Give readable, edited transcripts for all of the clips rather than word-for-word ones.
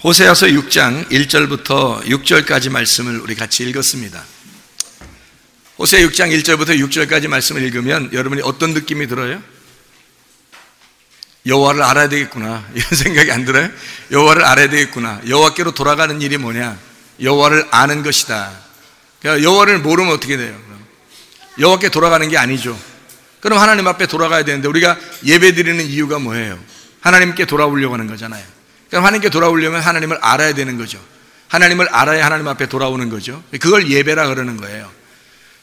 호세아서 6장 1절부터 6절까지 말씀을 우리 같이 읽었습니다. 호세아 6장 1절부터 6절까지 말씀을 읽으면 여러분이 어떤 느낌이 들어요? 여호와를 알아야 되겠구나 이런 생각이 안 들어요? 여호와를 알아야 되겠구나. 여호와께로 돌아가는 일이 뭐냐? 여호와를 아는 것이다. 그러니까 여호와를 모르면 어떻게 돼요? 여호와께 돌아가는 게 아니죠. 그럼 하나님 앞에 돌아가야 되는데 우리가 예배 드리는 이유가 뭐예요? 하나님께 돌아오려고 하는 거잖아요. 그럼 하나님께 돌아오려면 하나님을 알아야 되는 거죠. 하나님을 알아야 하나님 앞에 돌아오는 거죠. 그걸 예배라 그러는 거예요.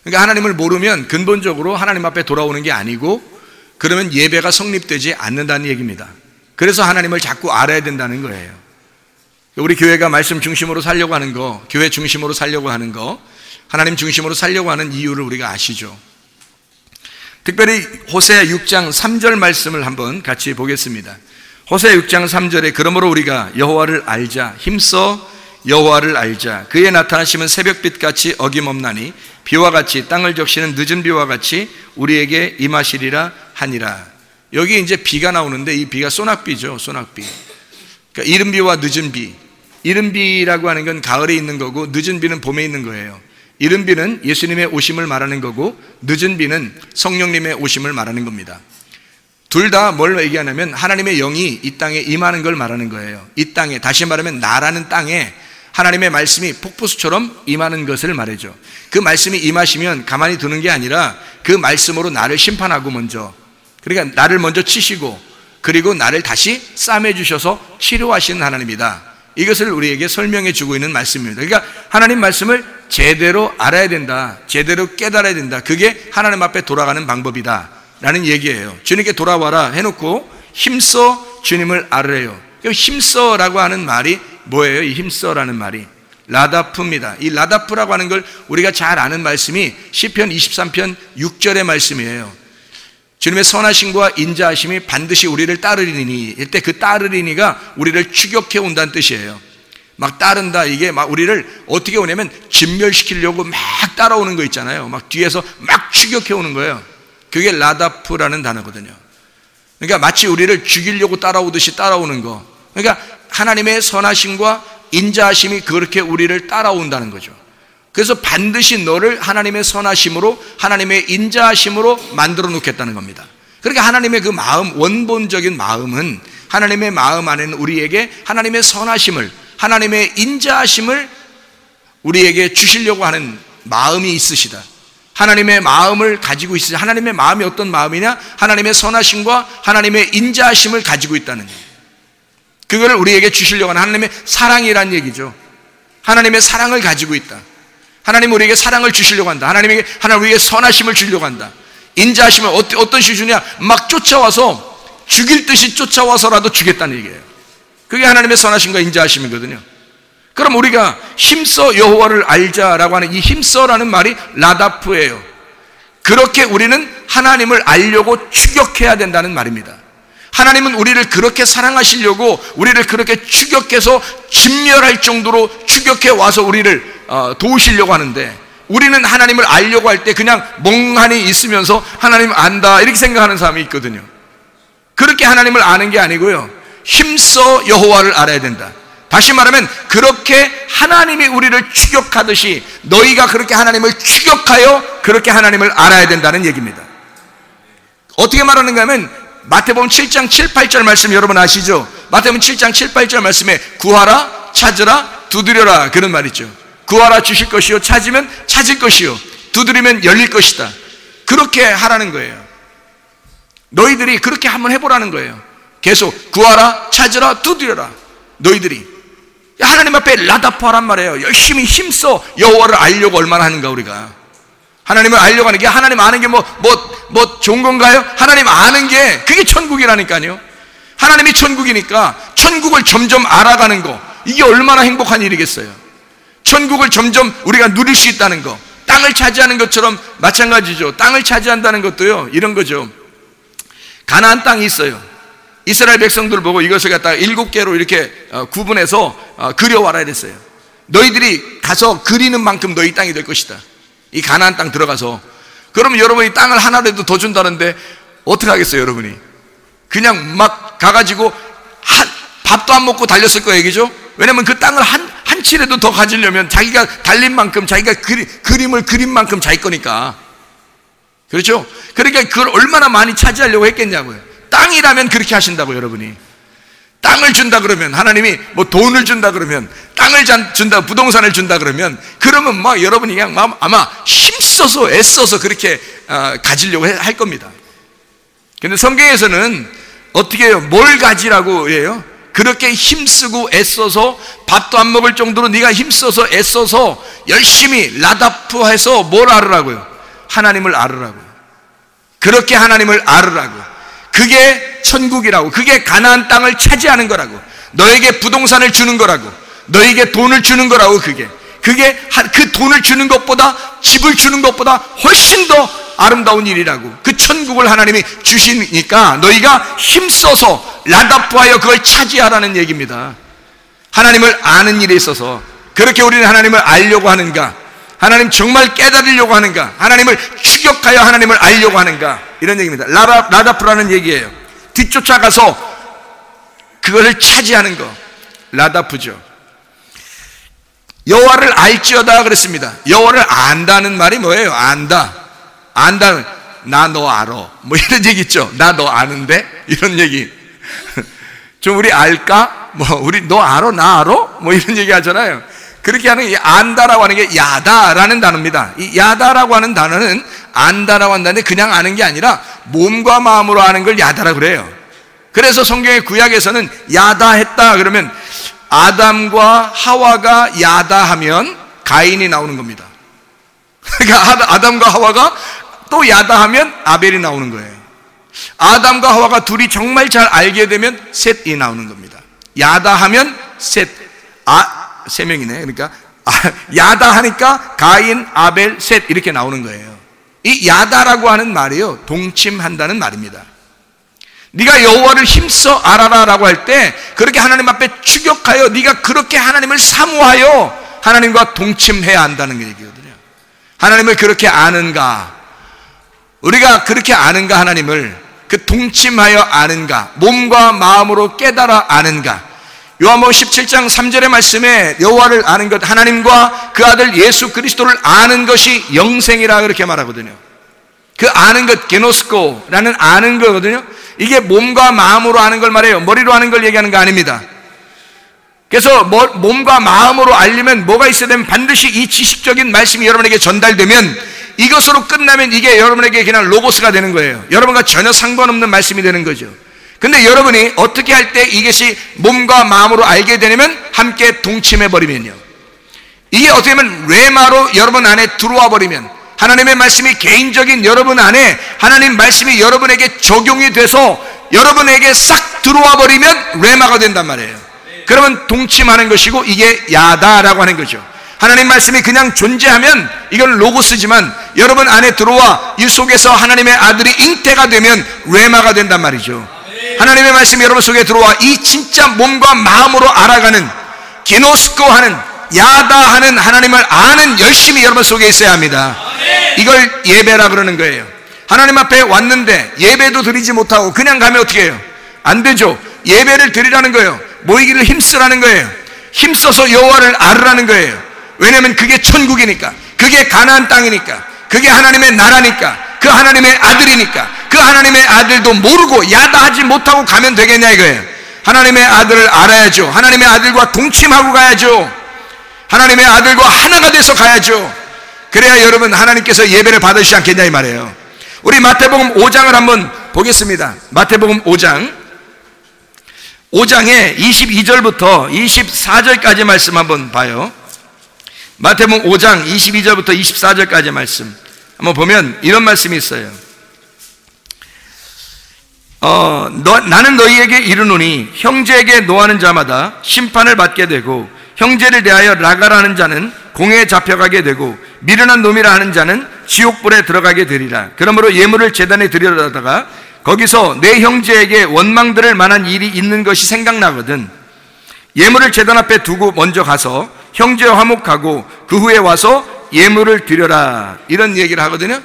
그러니까 하나님을 모르면 근본적으로 하나님 앞에 돌아오는 게 아니고 그러면 예배가 성립되지 않는다는 얘기입니다. 그래서 하나님을 자꾸 알아야 된다는 거예요. 우리 교회가 말씀 중심으로 살려고 하는 거, 교회 중심으로 살려고 하는 거, 하나님 중심으로 살려고 하는 이유를 우리가 아시죠. 특별히 호세아 6장 3절 말씀을 한번 같이 보겠습니다. 호세아 6장 3절에 그러므로 우리가 여호와를 알자, 힘써 여호와를 알자. 그의 나타나심은 새벽빛같이 어김없나니 비와 같이 땅을 적시는 늦은 비와 같이 우리에게 임하시리라 하니라. 여기 이제 비가 나오는데 이 비가 소낙비죠. 소낙비. 그러니까 이른 비와 늦은 비. 이른 비라고 하는 건 가을에 있는 거고 늦은 비는 봄에 있는 거예요. 이른 비는 예수님의 오심을 말하는 거고 늦은 비는 성령님의 오심을 말하는 겁니다. 둘 다 뭘 얘기하냐면 하나님의 영이 이 땅에 임하는 걸 말하는 거예요. 이 땅에, 다시 말하면 나라는 땅에 하나님의 말씀이 폭포수처럼 임하는 것을 말해줘. 그 말씀이 임하시면 가만히 두는 게 아니라 그 말씀으로 나를 심판하고 먼저, 그러니까 나를 먼저 치시고 그리고 나를 다시 싸매 주셔서 치료하시는 하나님이다. 이것을 우리에게 설명해 주고 있는 말씀입니다. 그러니까 하나님 말씀을 제대로 알아야 된다, 제대로 깨달아야 된다. 그게 하나님 앞에 돌아가는 방법이다 라는 얘기예요. 주님께 돌아와라 해놓고 힘써 주님을 알으래요. 힘써라고 하는 말이 뭐예요? 이 힘써라는 말이 라다프입니다. 이 라다프라고 하는 걸 우리가 잘 아는 말씀이 시편 23편 6절의 말씀이에요. 주님의 선하심과 인자하심이 반드시 우리를 따르리니, 이때 그 따르리니가 우리를 추격해 온다는 뜻이에요. 막 따른다, 이게 막 우리를 어떻게 오냐면 진멸시키려고 막 따라오는 거 있잖아요. 막 뒤에서 막 추격해 오는 거예요. 그게 라다프라는 단어거든요. 그러니까 마치 우리를 죽이려고 따라오듯이 따라오는 거. 그러니까 하나님의 선하심과 인자하심이 그렇게 우리를 따라온다는 거죠. 그래서 반드시 너를 하나님의 선하심으로, 하나님의 인자하심으로 만들어 놓겠다는 겁니다. 그러니까 하나님의 그 마음, 원본적인 마음은, 하나님의 마음 안에는 우리에게 하나님의 선하심을, 하나님의 인자하심을 우리에게 주시려고 하는 마음이 있으시다. 하나님의 마음을 가지고 있으시다. 하나님의 마음이 어떤 마음이냐? 하나님의 선하심과 하나님의 인자하심을 가지고 있다는 거예요. 그걸 우리에게 주시려고 하는 하나님의 사랑이란 얘기죠. 하나님의 사랑을 가지고 있다. 하나님 우리에게 사랑을 주시려고 한다. 하나님 우리에게 선하심을 주려고 한다. 인자하심을 어떤 식으로 주냐? 막 쫓아와서 죽일 듯이 쫓아와서라도 주겠다는 얘기예요. 그게 하나님의 선하심과 인자하심이거든요. 그럼 우리가 힘써 여호와를 알자라고 하는 이 힘써라는 말이 라다프예요. 그렇게 우리는 하나님을 알려고 추격해야 된다는 말입니다. 하나님은 우리를 그렇게 사랑하시려고 우리를 그렇게 추격해서 진멸할 정도로 추격해 와서 우리를 도우시려고 하는데, 우리는 하나님을 알려고 할 때 그냥 멍하니 있으면서 하나님 안다 이렇게 생각하는 사람이 있거든요. 그렇게 하나님을 아는 게 아니고요, 힘써 여호와를 알아야 된다. 다시 말하면 그렇게 하나님이 우리를 추격하듯이 너희가 그렇게 하나님을 추격하여 그렇게 하나님을 알아야 된다는 얘기입니다. 어떻게 말하는가 하면 마태복음 7장 7, 8절 말씀 여러분 아시죠? 마태복음 7장 7, 8절 말씀에 구하라, 찾으라, 두드려라 그런 말 있죠. 구하라 주실 것이요, 찾으면 찾을 것이요, 두드리면 열릴 것이다. 그렇게 하라는 거예요. 너희들이 그렇게 한번 해보라는 거예요. 계속 구하라, 찾으라, 두드려라. 너희들이 하나님 앞에 라다프하란 말이에요. 열심히 힘써 여호와를 알려고 얼마나 하는가. 우리가 하나님을 알려고 하는 게, 하나님 아는 게 뭐 좋은 건가요? 하나님 아는 게 그게 천국이라니까요. 하나님이 천국이니까 천국을 점점 알아가는 거, 이게 얼마나 행복한 일이겠어요. 천국을 점점 우리가 누릴 수 있다는 거, 땅을 차지하는 것처럼 마찬가지죠. 땅을 차지한다는 것도요, 이런 거죠. 가나안 땅이 있어요. 이스라엘 백성들 보고 이것을 갖다가 7개로 이렇게 구분해서 그려와라 이랬어요. 너희들이 가서 그리는 만큼 너희 땅이 될 것이다. 이 가나안 땅 들어가서. 그러면 여러분이 땅을 하나라도 더 준다는데 어떻게 하겠어요? 여러분이 그냥 막 가가지고 밥도 안 먹고 달렸을 거예요, 얘기죠? 왜냐면 그 땅을 한 칠에도 더 가지려면 자기가 달린 만큼, 자기가 그림을 그린 만큼 자기 거니까. 그렇죠? 그러니까 그걸 얼마나 많이 차지하려고 했겠냐고요. 땅이라면 그렇게 하신다고, 여러분이. 땅을 준다 그러면, 하나님이 뭐 돈을 준다 그러면, 땅을 준다, 부동산을 준다 그러면, 그러면 막 여러분이 그냥 아마 힘써서 애써서 그렇게 가지려고 할 겁니다. 근데 성경에서는 어떻게 해요? 뭘 가지라고 해요? 그렇게 힘쓰고 애써서 밥도 안 먹을 정도로 네가 힘써서 애써서 열심히 라다프해서 뭘 알으라고요? 하나님을 알으라고요. 그렇게 하나님을 알으라고. 그게 천국이라고. 그게 가나안 땅을 차지하는 거라고. 너에게 부동산을 주는 거라고. 너에게 돈을 주는 거라고. 그게 그 돈을 주는 것보다, 집을 주는 것보다 훨씬 더 아름다운 일이라고. 그 천국을 하나님이 주시니까 너희가 힘써서 라다프하여 그걸 차지하라는 얘기입니다. 하나님을 아는 일에 있어서 그렇게 우리는 하나님을 알려고 하는가? 하나님 정말 깨달으려고 하는가? 하나님을 추격하여 하나님을 알려고 하는가? 이런 얘기입니다. 라다프라는 얘기예요. 뒤쫓아가서 그것을 차지하는 거, 라다프죠. 여호와를 알지어다 그랬습니다. 여호와를 안다는 말이 뭐예요? 안다. 나 너 알아. 뭐 이런 얘기 있죠. 나 너 아는데? 이런 얘기. 좀 우리 알까? 뭐 우리 너 알아? 나 알아? 뭐 이런 얘기 하잖아요. 그렇게 하는 이 안다라고 하는 게 야다라는 단어입니다. 이 야다라고 하는 단어는 안다라고 한다는데 그냥 아는 게 아니라 몸과 마음으로 아는 걸 야다라고 그래요. 그래서 성경의 구약에서는 야다했다 그러면 아담과 하와가 야다하면 가인이 나오는 겁니다. 그러니까 아담과 하와가 또 야다하면 아벨이 나오는 거예요. 아담과 하와가 둘이 정말 잘 알게 되면 셋이 나오는 겁니다. 야다하면 셋, 세 명이네. 그러니까 야다하니까 가인, 아벨, 셋 이렇게 나오는 거예요. 이 야다라고 하는 말이요, 동침한다는 말입니다. 네가 여호와를 힘써 알아라라고 할 때 그렇게 하나님 앞에 추격하여 네가 그렇게 하나님을 사모하여 하나님과 동침해야 한다는 얘기거든요. 하나님을 그렇게 아는가? 우리가 그렇게 아는가? 하나님을 그 동침하여 아는가? 몸과 마음으로 깨달아 아는가? 요한복음 17장 3절의 말씀에 여호와를 아는 것, 하나님과 그 아들 예수 그리스도를 아는 것이 영생이라 그렇게 말하거든요. 그 아는 것, 게노스코라는 아는 거거든요. 이게 몸과 마음으로 아는 걸 말해요. 머리로 아는 걸 얘기하는 거 아닙니다. 그래서 몸과 마음으로 알려면 뭐가 있어야 되면 반드시 이 지식적인 말씀이 여러분에게 전달되면 이것으로 끝나면 이게 여러분에게 그냥 로고스가 되는 거예요. 여러분과 전혀 상관없는 말씀이 되는 거죠. 근데 여러분이 어떻게 할 때 이것이 몸과 마음으로 알게 되냐면 함께 동침해 버리면요, 이게 어떻게 보면 레마로 여러분 안에 들어와 버리면, 하나님의 말씀이 개인적인 여러분 안에 하나님 말씀이 여러분에게 적용이 돼서 여러분에게 싹 들어와 버리면 레마가 된단 말이에요. 그러면 동침하는 것이고 이게 야다라고 하는 거죠. 하나님 말씀이 그냥 존재하면 이건 로고스지만 여러분 안에 들어와 이 속에서 하나님의 아들이 잉태가 되면 레마가 된단 말이죠. 하나님의 말씀이 여러분 속에 들어와 이 진짜 몸과 마음으로 알아가는, 기노스코 하는, 야다하는 하나님을 아는 열심이 여러분 속에 있어야 합니다. 이걸 예배라 그러는 거예요. 하나님 앞에 왔는데 예배도 드리지 못하고 그냥 가면 어떻게 해요? 안 되죠. 예배를 드리라는 거예요. 모이기를 힘쓰라는 거예요. 힘써서 여호와를 알으라는 거예요. 왜냐하면 그게 천국이니까, 그게 가나안 땅이니까, 그게 하나님의 나라니까, 그 하나님의 아들이니까. 그 하나님의 아들도 모르고 야다하지 못하고 가면 되겠냐 이거예요. 하나님의 아들을 알아야죠. 하나님의 아들과 동침하고 가야죠. 하나님의 아들과 하나가 돼서 가야죠. 그래야 여러분 하나님께서 예배를 받으시지 않겠냐 이 말이에요. 우리 마태복음 5장을 한번 보겠습니다. 마태복음 5장에 22절부터 24절까지 말씀 한번 봐요. 마태복음 5장 22절부터 24절까지 말씀 한번 보면 이런 말씀이 있어요. 나는 너희에게 이르노니 형제에게 노하는 자마다 심판을 받게 되고 형제를 대하여 라가라는 자는 공회에 잡혀가게 되고 미련한 놈이라 하는 자는 지옥불에 들어가게 되리라. 그러므로 예물을 제단에 드리려다가 거기서 내 형제에게 원망들을 만한 일이 있는 것이 생각나거든 예물을 제단 앞에 두고 먼저 가서 형제와 화목하고 그 후에 와서 예물을 드려라, 이런 얘기를 하거든요.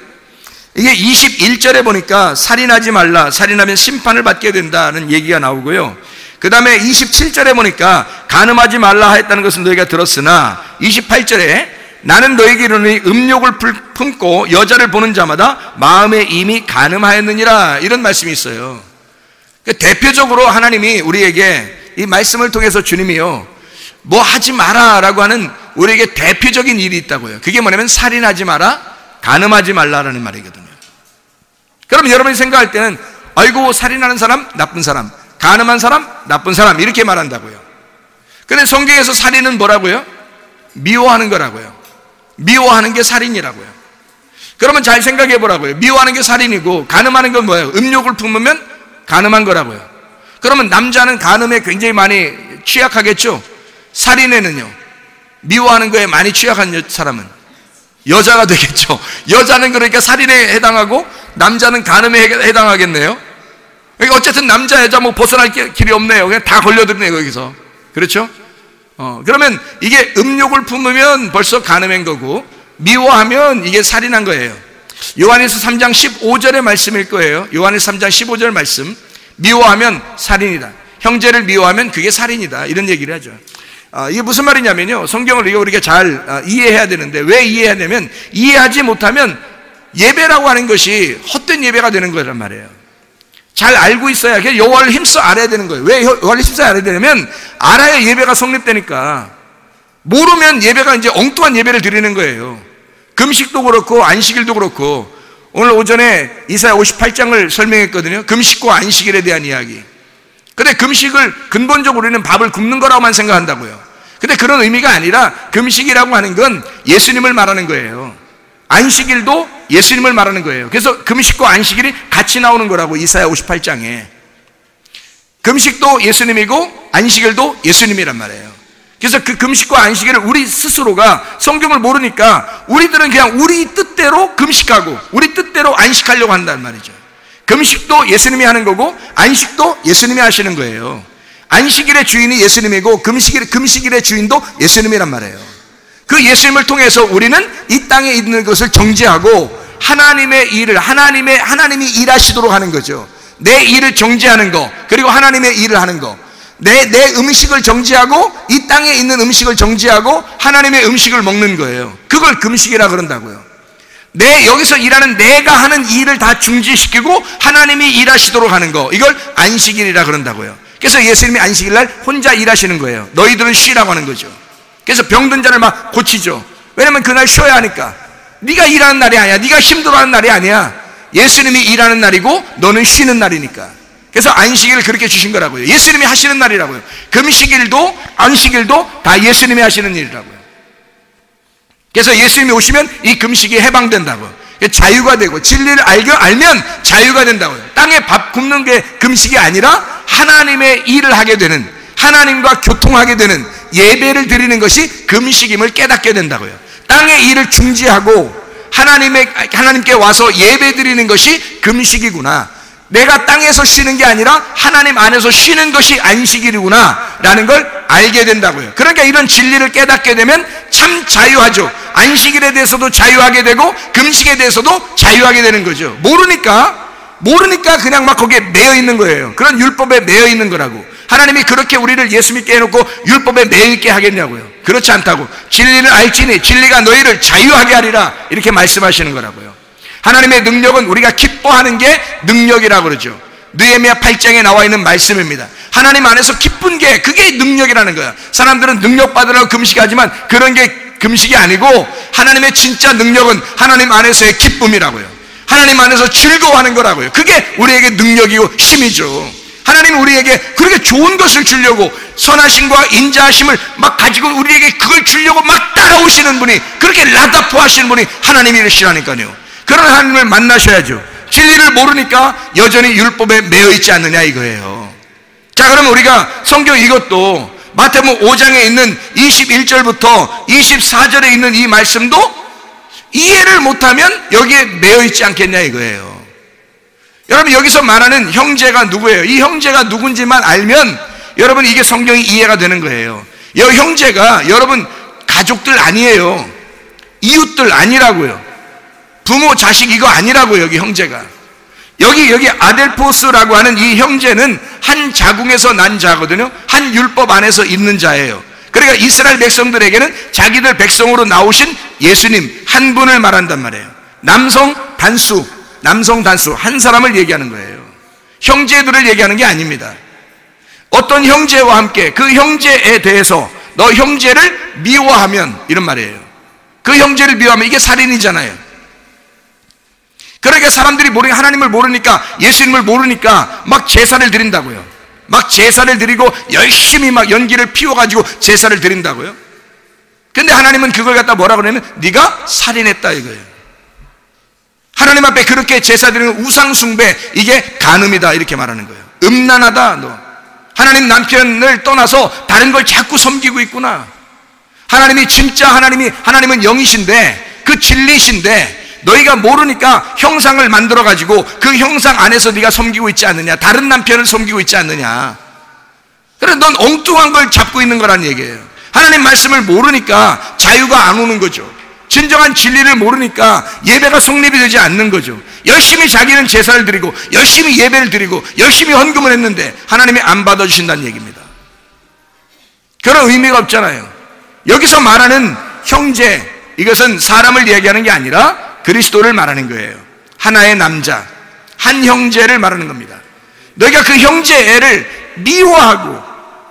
이게 21절에 보니까 살인하지 말라, 살인하면 심판을 받게 된다는 얘기가 나오고요. 그 다음에 27절에 보니까 간음하지 말라 하였다는 것을 너희가 들었으나 28절에 나는 너희에게 이르노니 음욕을 품고 여자를 보는 자마다 마음에 이미 간음하였느니라, 이런 말씀이 있어요. 대표적으로 하나님이 우리에게 이 말씀을 통해서 주님이요, 뭐 하지 마라 라고 하는 우리에게 대표적인 일이 있다고요. 그게 뭐냐면 살인하지 마라, 간음하지 말라라는 말이거든요. 그럼 여러분이 생각할 때는 아이고 살인하는 사람 나쁜 사람, 간음한 사람 나쁜 사람 이렇게 말한다고요. 그런데 성경에서 살인은 뭐라고요? 미워하는 거라고요. 미워하는 게 살인이라고요. 그러면 잘 생각해 보라고요. 미워하는 게 살인이고 간음하는 건 뭐예요? 음욕을 품으면 간음한 거라고요. 그러면 남자는 간음에 굉장히 많이 취약하겠죠? 살인에는요, 미워하는 거에 많이 취약한 사람은 여자가 되겠죠. 여자는 그러니까 살인에 해당하고 남자는 간음에 해당하겠네요. 그러니까 어쨌든 남자 여자 뭐 벗어날 길이 없네요. 그냥 다 걸려들네요 거기서. 그렇죠? 그러면 이게 음욕을 품으면 벌써 간음한 거고 미워하면 이게 살인한 거예요. 요한일서 3장 15절의 말씀일 거예요. 요한일서 3장 15절 말씀. 미워하면 살인이다. 형제를 미워하면 그게 살인이다, 이런 얘기를 하죠. 이게 무슨 말이냐면요, 성경을 우리가 잘 이해해야 되는데, 왜 이해해야 되면 이해하지 못하면 예배라고 하는 것이 헛된 예배가 되는 거란 말이에요. 잘 알고 있어야, 여호와를 힘써 알아야 되는 거예요. 왜 여호와를 힘써 알아야 되냐면 알아야 예배가 성립되니까. 모르면 예배가 이제 엉뚱한 예배를 드리는 거예요. 금식도 그렇고 안식일도 그렇고, 오늘 오전에 이사야 58장을 설명했거든요. 금식과 안식일에 대한 이야기. 근데 금식을 근본적으로 우리는 밥을 굶는 거라고만 생각한다고요. 근데 그런 의미가 아니라 금식이라고 하는 건 예수님을 말하는 거예요. 안식일도 예수님을 말하는 거예요. 그래서 금식과 안식일이 같이 나오는 거라고, 이사야 58장에. 금식도 예수님이고 안식일도 예수님이란 말이에요. 그래서 그 금식과 안식일을 우리 스스로가 성경을 모르니까 우리들은 그냥 우리 뜻대로 금식하고 우리 뜻대로 안식하려고 한단 말이죠. 금식도 예수님이 하는 거고 안식도 예수님이 하시는 거예요. 안식일의 주인이 예수님이고 금식일의 주인도 예수님이란 말이에요. 그 예수님을 통해서 우리는 이 땅에 있는 것을 정죄하고 하나님의 일을 하나님이 일하시도록 하는 거죠. 내 일을 정죄하는 거, 그리고 하나님의 일을 하는 거. 내 음식을 정죄하고 이 땅에 있는 음식을 정죄하고 하나님의 음식을 먹는 거예요. 그걸 금식이라 그런다고요. 여기서 일하는 내가 하는 일을 다 중지시키고 하나님이 일하시도록 하는 거, 이걸 안식일이라 그런다고요. 그래서 예수님이 안식일날 혼자 일하시는 거예요. 너희들은 쉬라고 하는 거죠. 그래서 병든 자를 막 고치죠. 왜냐면 그날 쉬어야 하니까. 네가 일하는 날이 아니야. 네가 힘들어하는 날이 아니야. 예수님이 일하는 날이고 너는 쉬는 날이니까. 그래서 안식일을 그렇게 주신 거라고요. 예수님이 하시는 날이라고요. 금식일도 안식일도 다 예수님이 하시는 일이라고요. 그래서 예수님이 오시면 이 금식이 해방된다고요. 자유가 되고 진리를 알면 자유가 된다고요. 땅에 밥 굶는 게 금식이 아니라 하나님의 일을 하게 되는, 하나님과 교통하게 되는 예배를 드리는 것이 금식임을 깨닫게 된다고요. 땅의 일을 중지하고 하나님께 와서 예배 드리는 것이 금식이구나. 내가 땅에서 쉬는 게 아니라 하나님 안에서 쉬는 것이 안식일이구나 라는 걸 알게 된다고요. 그러니까 이런 진리를 깨닫게 되면 참 자유하죠. 안식일에 대해서도 자유하게 되고 금식에 대해서도 자유하게 되는 거죠. 모르니까 그냥 막 거기에 매여 있는 거예요. 그런 율법에 매여 있는 거라고. 하나님이 그렇게 우리를 예수 믿게 해놓고 율법에 매여 있게 하겠냐고요. 그렇지 않다고. 진리를 알지니 진리가 너희를 자유하게 하리라, 이렇게 말씀하시는 거라고요. 하나님의 능력은 우리가 기뻐하는 게 능력이라고 그러죠. 느헤미야 8장에 나와 있는 말씀입니다. 하나님 안에서 기쁜 게, 그게 능력이라는 거야. 사람들은 능력 받으라고 금식하지만 그런 게 금식이 아니고, 하나님의 진짜 능력은 하나님 안에서의 기쁨이라고요. 하나님 안에서 즐거워하는 거라고요. 그게 우리에게 능력이고 힘이죠. 하나님은 우리에게 그렇게 좋은 것을 주려고 선하심과 인자하심을 막 가지고 우리에게 그걸 주려고 막 따라오시는 분이, 그렇게 라다포 하시는 분이 하나님이시라니까요. 그런 하나님을 만나셔야죠. 진리를 모르니까 여전히 율법에 매여 있지 않느냐 이거예요. 자, 그러면 우리가 성경 이것도 마태복음 5장에 있는 21절부터 24절에 있는 이 말씀도 이해를 못하면 여기에 매여 있지 않겠냐 이거예요. 여러분, 여기서 말하는 형제가 누구예요? 이 형제가 누군지만 알면 여러분 이게 성경이 이해가 되는 거예요. 이 형제가 여러분 가족들 아니에요. 이웃들 아니라고요. 부모 자식 이거 아니라고요. 여기 형제가 여기 아델포스라고 하는 이 형제는 한 자궁에서 난 자거든요. 한 율법 안에서 있는 자예요. 그러니까 이스라엘 백성들에게는 자기들 백성으로 나오신 예수님 한 분을 말한단 말이에요. 남성 단수 한 사람을 얘기하는 거예요. 형제들을 얘기하는 게 아닙니다. 어떤 형제와 함께 그 형제에 대해서 너 형제를 미워하면, 이런 말이에요. 그 형제를 미워하면 이게 살인이잖아요. 그러니까 사람들이 하나님을 모르니까, 예수님을 모르니까 막 제사를 드린다고요. 막 제사를 드리고 열심히 막 연기를 피워가지고 제사를 드린다고요. 근데 하나님은 그걸 갖다 뭐라 그러냐면 네가 살인했다 이거예요. 하나님 앞에 그렇게 제사 드리는 우상숭배, 이게 간음이다 이렇게 말하는 거예요. 음란하다. 너 하나님 남편을 떠나서 다른 걸 자꾸 섬기고 있구나. 하나님이 진짜 하나님은 영이신데, 그 진리신데 너희가 모르니까 형상을 만들어 가지고 그 형상 안에서 네가 섬기고 있지 않느냐, 다른 남편을 섬기고 있지 않느냐. 그래, 넌 엉뚱한 걸 잡고 있는 거란 얘기예요. 하나님 말씀을 모르니까 자유가 안 오는 거죠. 진정한 진리를 모르니까 예배가 성립이 되지 않는 거죠. 열심히 자기는 제사를 드리고 열심히 예배를 드리고 열심히 헌금을 했는데 하나님이 안 받아주신다는 얘기입니다. 그런 의미가 없잖아요. 여기서 말하는 형제, 이것은 사람을 얘기하는 게 아니라 그리스도를 말하는 거예요. 하나의 남자, 한 형제를 말하는 겁니다. 너희가 그 형제를 미워하고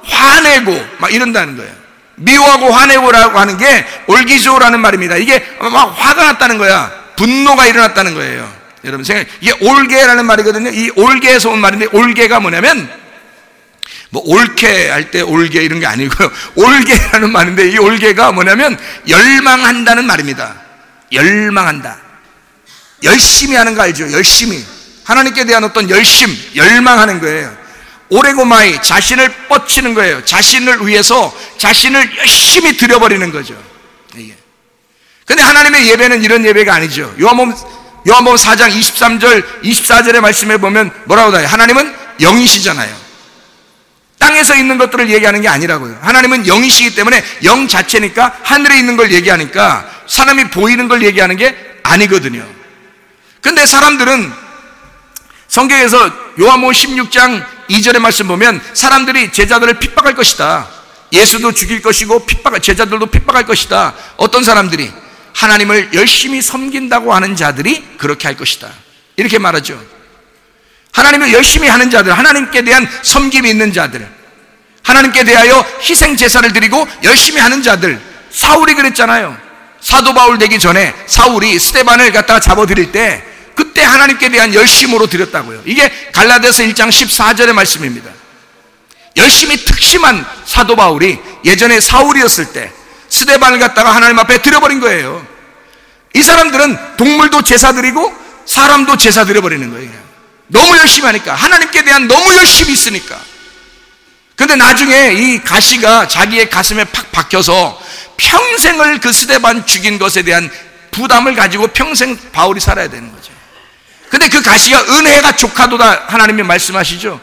화내고 막 이런다는 거예요. 미워하고 화내고라고 하는 게 올기조라는 말입니다. 이게 막 화가 났다는 거야. 분노가 일어났다는 거예요. 여러분 생각해, 이게 올게라는 말이거든요. 이 올게에서 온 말인데, 올게가 뭐냐면 뭐 옳게 할 때 올게 이런 게 아니고요. 올게라는 말인데, 이 올게가 뭐냐면 열망한다는 말입니다. 열망한다. 열심히 하는 거 알죠? 열심히 하나님께 대한 어떤 열망하는 거예요. 오레고마이, 자신을 뻗치는 거예요. 자신을 위해서 자신을 열심히 들여버리는 거죠. 이게. 근데 하나님의 예배는 이런 예배가 아니죠. 요한복음 4장 23절 24절의 말씀에 보면 뭐라고 나와요? 하나님은 영이시잖아요. 땅에서 있는 것들을 얘기하는 게 아니라고요. 하나님은 영이시기 때문에 영 자체니까 하늘에 있는 걸 얘기하니까 사람이 보이는 걸 얘기하는 게 아니거든요. 근데 사람들은 성경에서 요한복음 16장 2절의 말씀 보면 사람들이 제자들을 핍박할 것이다. 예수도 죽일 것이고 제자들도 핍박할 것이다. 어떤 사람들이? 하나님을 열심히 섬긴다고 하는 자들이 그렇게 할 것이다. 이렇게 말하죠. 하나님을 열심히 하는 자들, 하나님께 대한 섬김이 있는 자들, 하나님께 대하여 희생 제사를 드리고 열심히 하는 자들. 사울이 그랬잖아요. 사도 바울 되기 전에 사울이 스데반을 갖다가 잡아들일 때 그때 하나님께 대한 열심으로 드렸다고요. 이게 갈라디아서 1장 14절의 말씀입니다. 열심히 특심한 사도 바울이 예전에 사울이었을 때 스데반을 갖다가 하나님 앞에 드려버린 거예요. 이 사람들은 동물도 제사 드리고 사람도 제사 드려버리는 거예요. 너무 열심히 하니까, 하나님께 대한 너무 열심히 있으니까. 근데 나중에 이 가시가 자기의 가슴에 팍 박혀서 평생을 그 스데반 죽인 것에 대한 부담을 가지고 평생 바울이 살아야 되는 거죠. 근데 그 가시가 은혜가 조카도다 하나님이 말씀하시죠.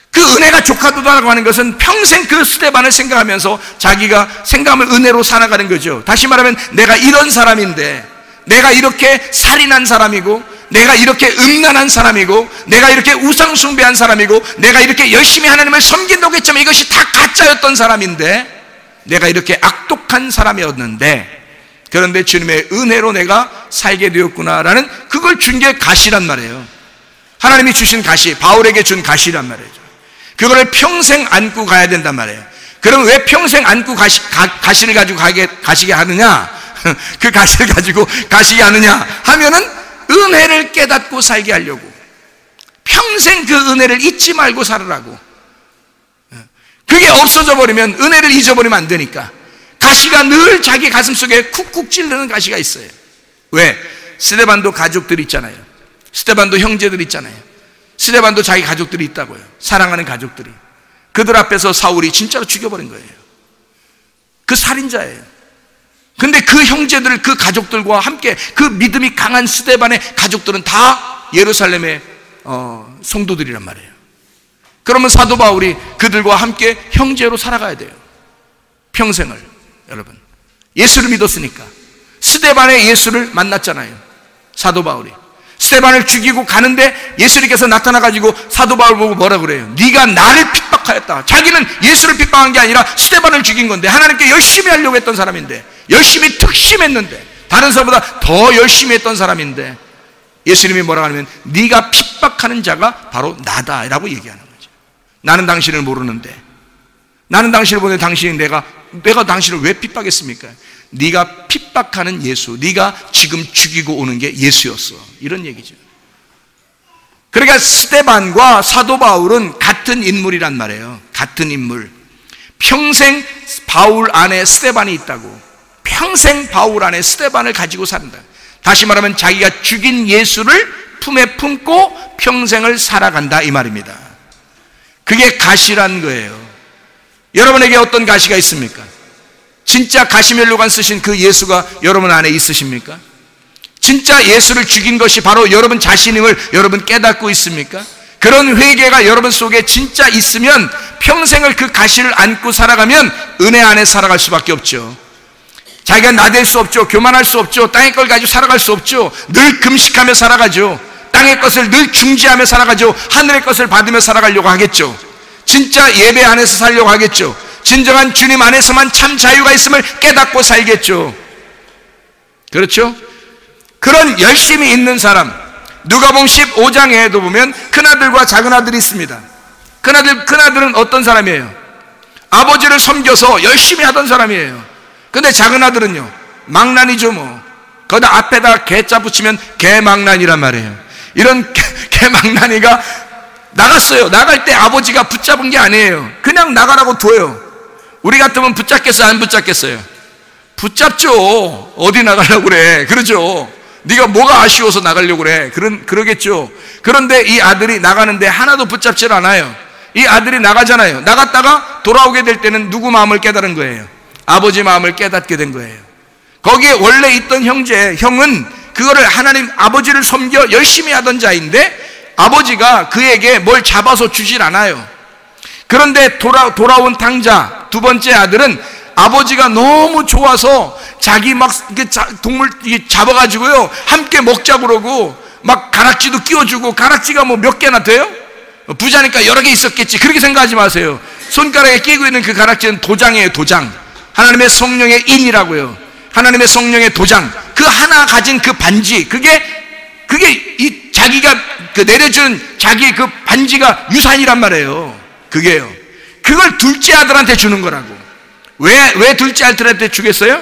그 은혜가 조카도다라고 하는 것은 평생 그 스데반을 생각하면서 자기가 생각하면 은혜로 살아가는 거죠. 다시 말하면 내가 이런 사람인데, 내가 이렇게 살인한 사람이고, 내가 이렇게 음란한 사람이고, 내가 이렇게 우상숭배한 사람이고, 내가 이렇게 열심히 하나님을 섬긴다고 했지만 이것이 다 가짜였던 사람인데, 내가 이렇게 악독한 사람이었는데 그런데 주님의 은혜로 내가 살게 되었구나라는, 그걸 준 게 가시란 말이에요. 하나님이 주신 가시, 바울에게 준 가시란 말이죠. 그거를 평생 안고 가야 된단 말이에요. 그럼 왜 평생 안고 가시를 가지고 가시게 하느냐? 그 가시를 가지고 가시게 하느냐 하면은 은혜를 깨닫고 살게 하려고, 평생 그 은혜를 잊지 말고 살으라고. 그게 없어져 버리면, 은혜를 잊어버리면 안 되니까 가시가 늘 자기 가슴 속에 쿡쿡 찌르는 가시가 있어요. 왜? 스데반도 가족들이 있잖아요. 스데반도 형제들이 있잖아요. 스데반도 자기 가족들이 있다고요. 사랑하는 가족들이. 그들 앞에서 사울이 진짜로 죽여버린 거예요. 그 살인자예요. 근데 그 형제들, 그 가족들과 함께 그 믿음이 강한 스데반의 가족들은 다 예루살렘의 성도들이란 말이에요. 그러면 사도 바울이 그들과 함께 형제로 살아가야 돼요. 평생을. 여러분, 예수를 믿었으니까. 스데반의 예수를 만났잖아요, 사도 바울이. 스데반을 죽이고 가는데 예수님께서 나타나가지고 사도 바울 보고 뭐라 그래요? 네가 나를 핍박하였다. 자기는 예수를 핍박한 게 아니라 스데반을 죽인 건데, 하나님께 열심히 하려고 했던 사람인데, 열심히 특심했는데, 다른 사람보다 더 열심히 했던 사람인데, 예수님이 뭐라고 하냐면 네가 핍박하는 자가 바로 나다라고 얘기하는 거죠. 나는 당신을 모르는데, 나는 당신을 보는데 당신이 내가 당신을 왜 핍박했습니까? 네가 핍박하는 예수, 네가 지금 죽이고 오는 게 예수였어, 이런 얘기죠. 그러니까 스데반과 사도 바울은 같은 인물이란 말이에요. 같은 인물. 평생 바울 안에 스데반이 있다고, 평생 바울 안에 스데반을 가지고 산다. 다시 말하면 자기가 죽인 예수를 품에 품고 평생을 살아간다, 이 말입니다. 그게 가시란 거예요. 여러분에게 어떤 가시가 있습니까? 진짜 가시면류관 쓰신 그 예수가 여러분 안에 있으십니까? 진짜 예수를 죽인 것이 바로 여러분 자신임을 여러분 깨닫고 있습니까? 그런 회개가 여러분 속에 진짜 있으면 평생을 그 가시를 안고 살아가면 은혜 안에 살아갈 수밖에 없죠. 자기가 나댈 수 없죠. 교만할 수 없죠. 땅의 걸 가지고 살아갈 수 없죠. 늘 금식하며 살아가죠. 땅의 것을 늘 중지하며 살아가죠. 하늘의 것을 받으며 살아가려고 하겠죠. 진짜 예배 안에서 살려고 하겠죠. 진정한 주님 안에서만 참 자유가 있음을 깨닫고 살겠죠. 그렇죠? 그런 열심히 있는 사람, 누가복음 15장에도 보면 큰아들과 작은아들이 있습니다. 큰아들은 어떤 사람이에요? 아버지를 섬겨서 열심히 하던 사람이에요. 근데 작은아들은요, 망난이죠. 뭐 거기다 앞에다 개자 붙이면 개망난이란 말이에요. 이런 개망난이가 나갔어요. 나갈 때 아버지가 붙잡은 게 아니에요. 그냥 나가라고 둬요. 우리 같으면 붙잡겠어요, 안 붙잡겠어요? 붙잡죠. 어디 나가려고 그래? 그러죠. 네가 뭐가 아쉬워서 나가려고 그래? 그러겠죠. 그런데 이 아들이 나가는데 하나도 붙잡질 않아요. 이 아들이 나가잖아요. 나갔다가 돌아오게 될 때는 누구 마음을 깨달은 거예요? 아버지 마음을 깨닫게 된 거예요. 거기에 원래 있던 형은 그거를 하나님 아버지를 섬겨 열심히 하던 자인데, 아버지가 그에게 뭘 잡아서 주질 않아요. 그런데 돌아온 탕자 두 번째 아들은 아버지가 너무 좋아서 자기 막 동물 잡아가지고요, 함께 먹자고 그러고 막 가락지도 끼워주고, 가락지가 뭐 몇 개나 돼요? 부자니까 여러 개 있었겠지, 그렇게 생각하지 마세요. 손가락에 끼고 있는 그 가락지는 도장이에요. 도장. 하나님의 성령의 인이라고요. 하나님의 성령의 도장. 그 하나 가진 그 반지, 그게 이 자기가 내려준 자기의 그 반지가 유산이란 말이에요. 그게요. 그걸 둘째 아들한테 주는 거라고. 왜 둘째 아들한테 주겠어요?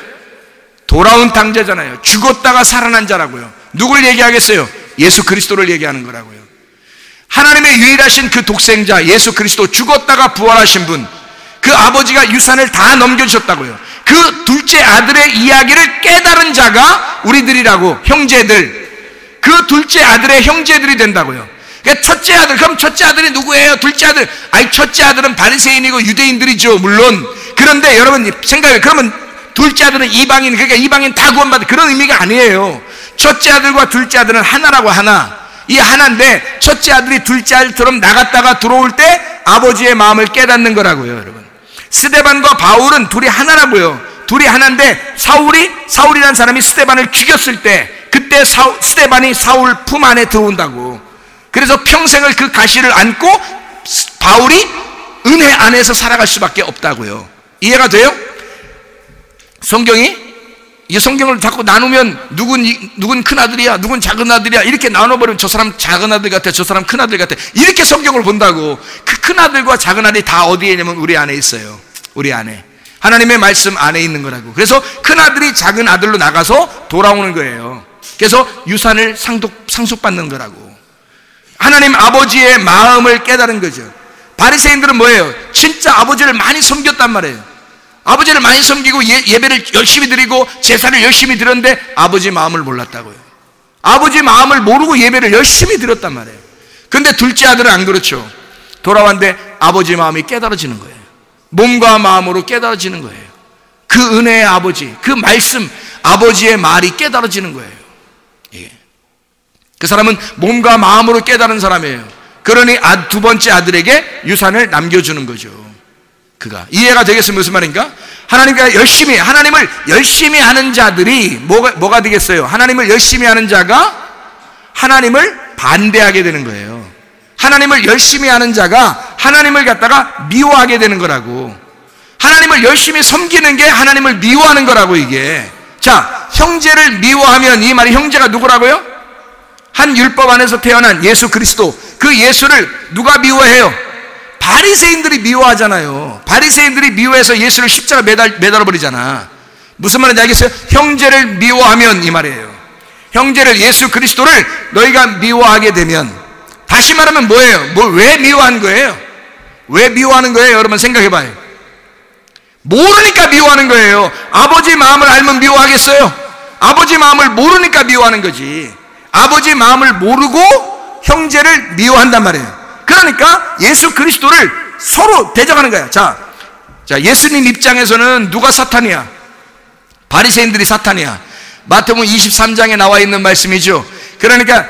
돌아온 탕자잖아요. 죽었다가 살아난 자라고요. 누굴 얘기하겠어요? 예수 그리스도를 얘기하는 거라고요. 하나님의 유일하신 그 독생자 예수 그리스도, 죽었다가 부활하신 분, 그 아버지가 유산을 다 넘겨주셨다고요. 그 둘째 아들의 이야기를 깨달은 자가 우리들이라고, 형제들. 그 둘째 아들의 형제들이 된다고요. 그러니까 첫째 아들, 그럼 첫째 아들이 누구예요? 둘째 아들. 첫째 아들은 바리새인이고 유대인들이죠, 물론. 그런데 여러분 생각해요. 그러면 둘째 아들은 이방인, 그러니까 이방인 다 구원받은, 그런 의미가 아니에요. 첫째 아들과 둘째 아들은 하나라고. 하나. 이 하나인데 첫째 아들이 둘째 아들처럼 나갔다가 들어올 때 아버지의 마음을 깨닫는 거라고요, 여러분. 스데반과 바울은 둘이 하나라고요. 둘이 하나인데 사울이라는 사람이 스데반을 죽였을 때, 그때 스데반이 사울 품 안에 들어온다고. 그래서 평생을 그 가시를 안고 바울이 은혜 안에서 살아갈 수밖에 없다고요. 이해가 돼요? 이 성경을 자꾸 나누면 누군 큰 아들이야, 누군 작은 아들이야, 이렇게 나눠버리면 저 사람 작은 아들 같아, 저 사람 큰 아들 같아, 이렇게 성경을 본다고. 그 큰 아들과 작은 아들이 다 어디에 있냐면 우리 안에 있어요. 우리 안에 하나님의 말씀 안에 있는 거라고. 그래서 큰 아들이 작은 아들로 나가서 돌아오는 거예요. 그래서 유산을 상속받는 거라고. 하나님 아버지의 마음을 깨달은 거죠. 바리새인들은 뭐예요? 진짜 아버지를 많이 섬겼단 말이에요. 아버지를 많이 섬기고 예배를 열심히 드리고 제사를 열심히 드렸는데 아버지 마음을 몰랐다고요. 아버지 마음을 모르고 예배를 열심히 드렸단 말이에요. 근데 둘째 아들은 안 그렇죠. 돌아왔는데 아버지 마음이 깨달아지는 거예요. 몸과 마음으로 깨달아지는 거예요. 그 은혜의 아버지, 그 말씀, 아버지의 말이 깨달아지는 거예요. 예. 그 사람은 몸과 마음으로 깨달은 사람이에요. 그러니 두 번째 아들에게 유산을 남겨주는 거죠. 그가. 이해가 되겠어요? 무슨 말인가? 하나님을 열심히 하는 자들이 뭐가 되겠어요? 하나님을 열심히 하는 자가 하나님을 반대하게 되는 거예요. 하나님을 열심히 하는 자가 하나님을 갖다가 미워하게 되는 거라고. 하나님을 열심히 섬기는 게 하나님을 미워하는 거라고, 이게. 자, 형제를 미워하면, 이 말이 형제가 누구라고요? 한 율법 안에서 태어난 예수 그리스도. 그 예수를 누가 미워해요? 바리새인들이 미워하잖아요. 바리새인들이 미워해서 예수를 십자가 매달아버리잖아. 무슨 말인지 알겠어요? 형제를 미워하면, 이 말이에요. 형제를, 예수 그리스도를 너희가 미워하게 되면, 다시 말하면 뭐예요? 왜 미워한 거예요? 왜 미워하는 거예요? 여러분 생각해봐요. 모르니까 미워하는 거예요. 아버지 마음을 알면 미워하겠어요? 아버지 마음을 모르니까 미워하는 거지. 아버지 마음을 모르고 형제를 미워한단 말이에요. 그러니까 예수 그리스도를 서로 대적하는 거야. 자, 예수님 입장에서는 누가 사탄이야? 바리새인들이 사탄이야. 마태복음 23장에 나와 있는 말씀이죠. 그러니까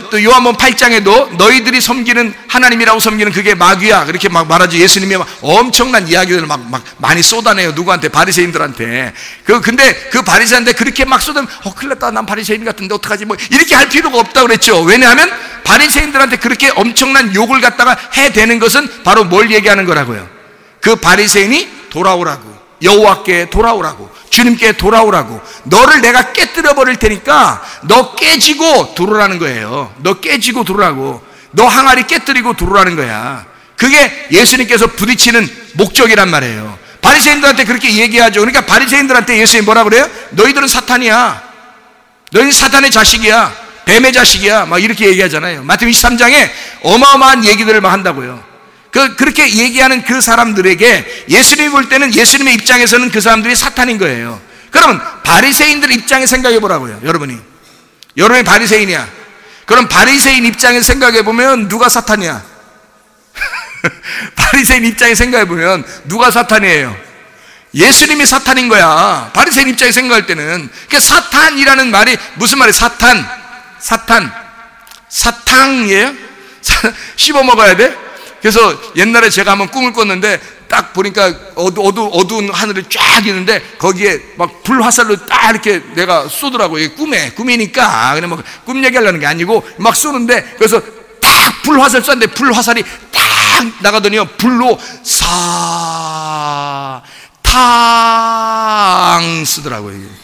또 요한복음 8장에도 너희들이 섬기는 하나님이라고 섬기는 그게 마귀야, 그렇게 막 말하죠. 예수님이 막 엄청난 이야기들을 막 많이 쏟아내요. 누구한테? 바리새인들한테. 근데 그 바리새인한테 그렇게 막 쏟으면 큰일 났다, 난 바리새인 같은데 어떡하지, 뭐 이렇게 할 필요가 없다고 그랬죠. 왜냐하면 바리새인들한테 그렇게 엄청난 욕을 갖다가 해대는 것은 바로 뭘 얘기하는 거라고요? 그 바리새인이 돌아오라고, 여호와께 돌아오라고, 주님께 돌아오라고, 너를 내가 깨뜨려 버릴 테니까 너 깨지고 들어오라는 거예요. 너 깨지고 들어오라고, 너 항아리 깨뜨리고 들어오라는 거야. 그게 예수님께서 부딪히는 목적이란 말이에요. 바리새인들한테 그렇게 얘기하죠. 그러니까 바리새인들한테 예수님이 뭐라 그래요? 너희들은 사탄이야, 너희는 사탄의 자식이야, 뱀의 자식이야, 막 이렇게 얘기하잖아요. 마태복음 23장에 어마어마한 얘기들을 막 한다고요. 그렇게 얘기하는 그 사람들에게 예수님이 볼 때는, 예수님의 입장에서는 그 사람들이 사탄인 거예요. 그러면 바리새인들 입장에 생각해 보라고요. 여러분이 바리새인이야. 그럼 바리새인 입장에 생각해 보면 누가 사탄이야? 바리새인 입장에 생각해 보면 누가 사탄이에요? 예수님이 사탄인 거야. 바리새인 입장에 생각할 때는. 그러니까 사탄이라는 말이 무슨 말이에요? 사탕이에요? 씹어 먹어야 돼? 그래서 옛날에 제가 한번 꿈을 꿨는데 딱 보니까 어두운 하늘이 쫙 있는데 거기에 막 불화살로 딱 이렇게 내가 쏘더라고요. 꿈이니까 그냥 뭐 꿈 얘기하려는 게 아니고 막 쏘는데, 그래서 딱 불화살 쐈는데 불화살이 딱 나가더니요, 불로 사탕 쓰더라고요.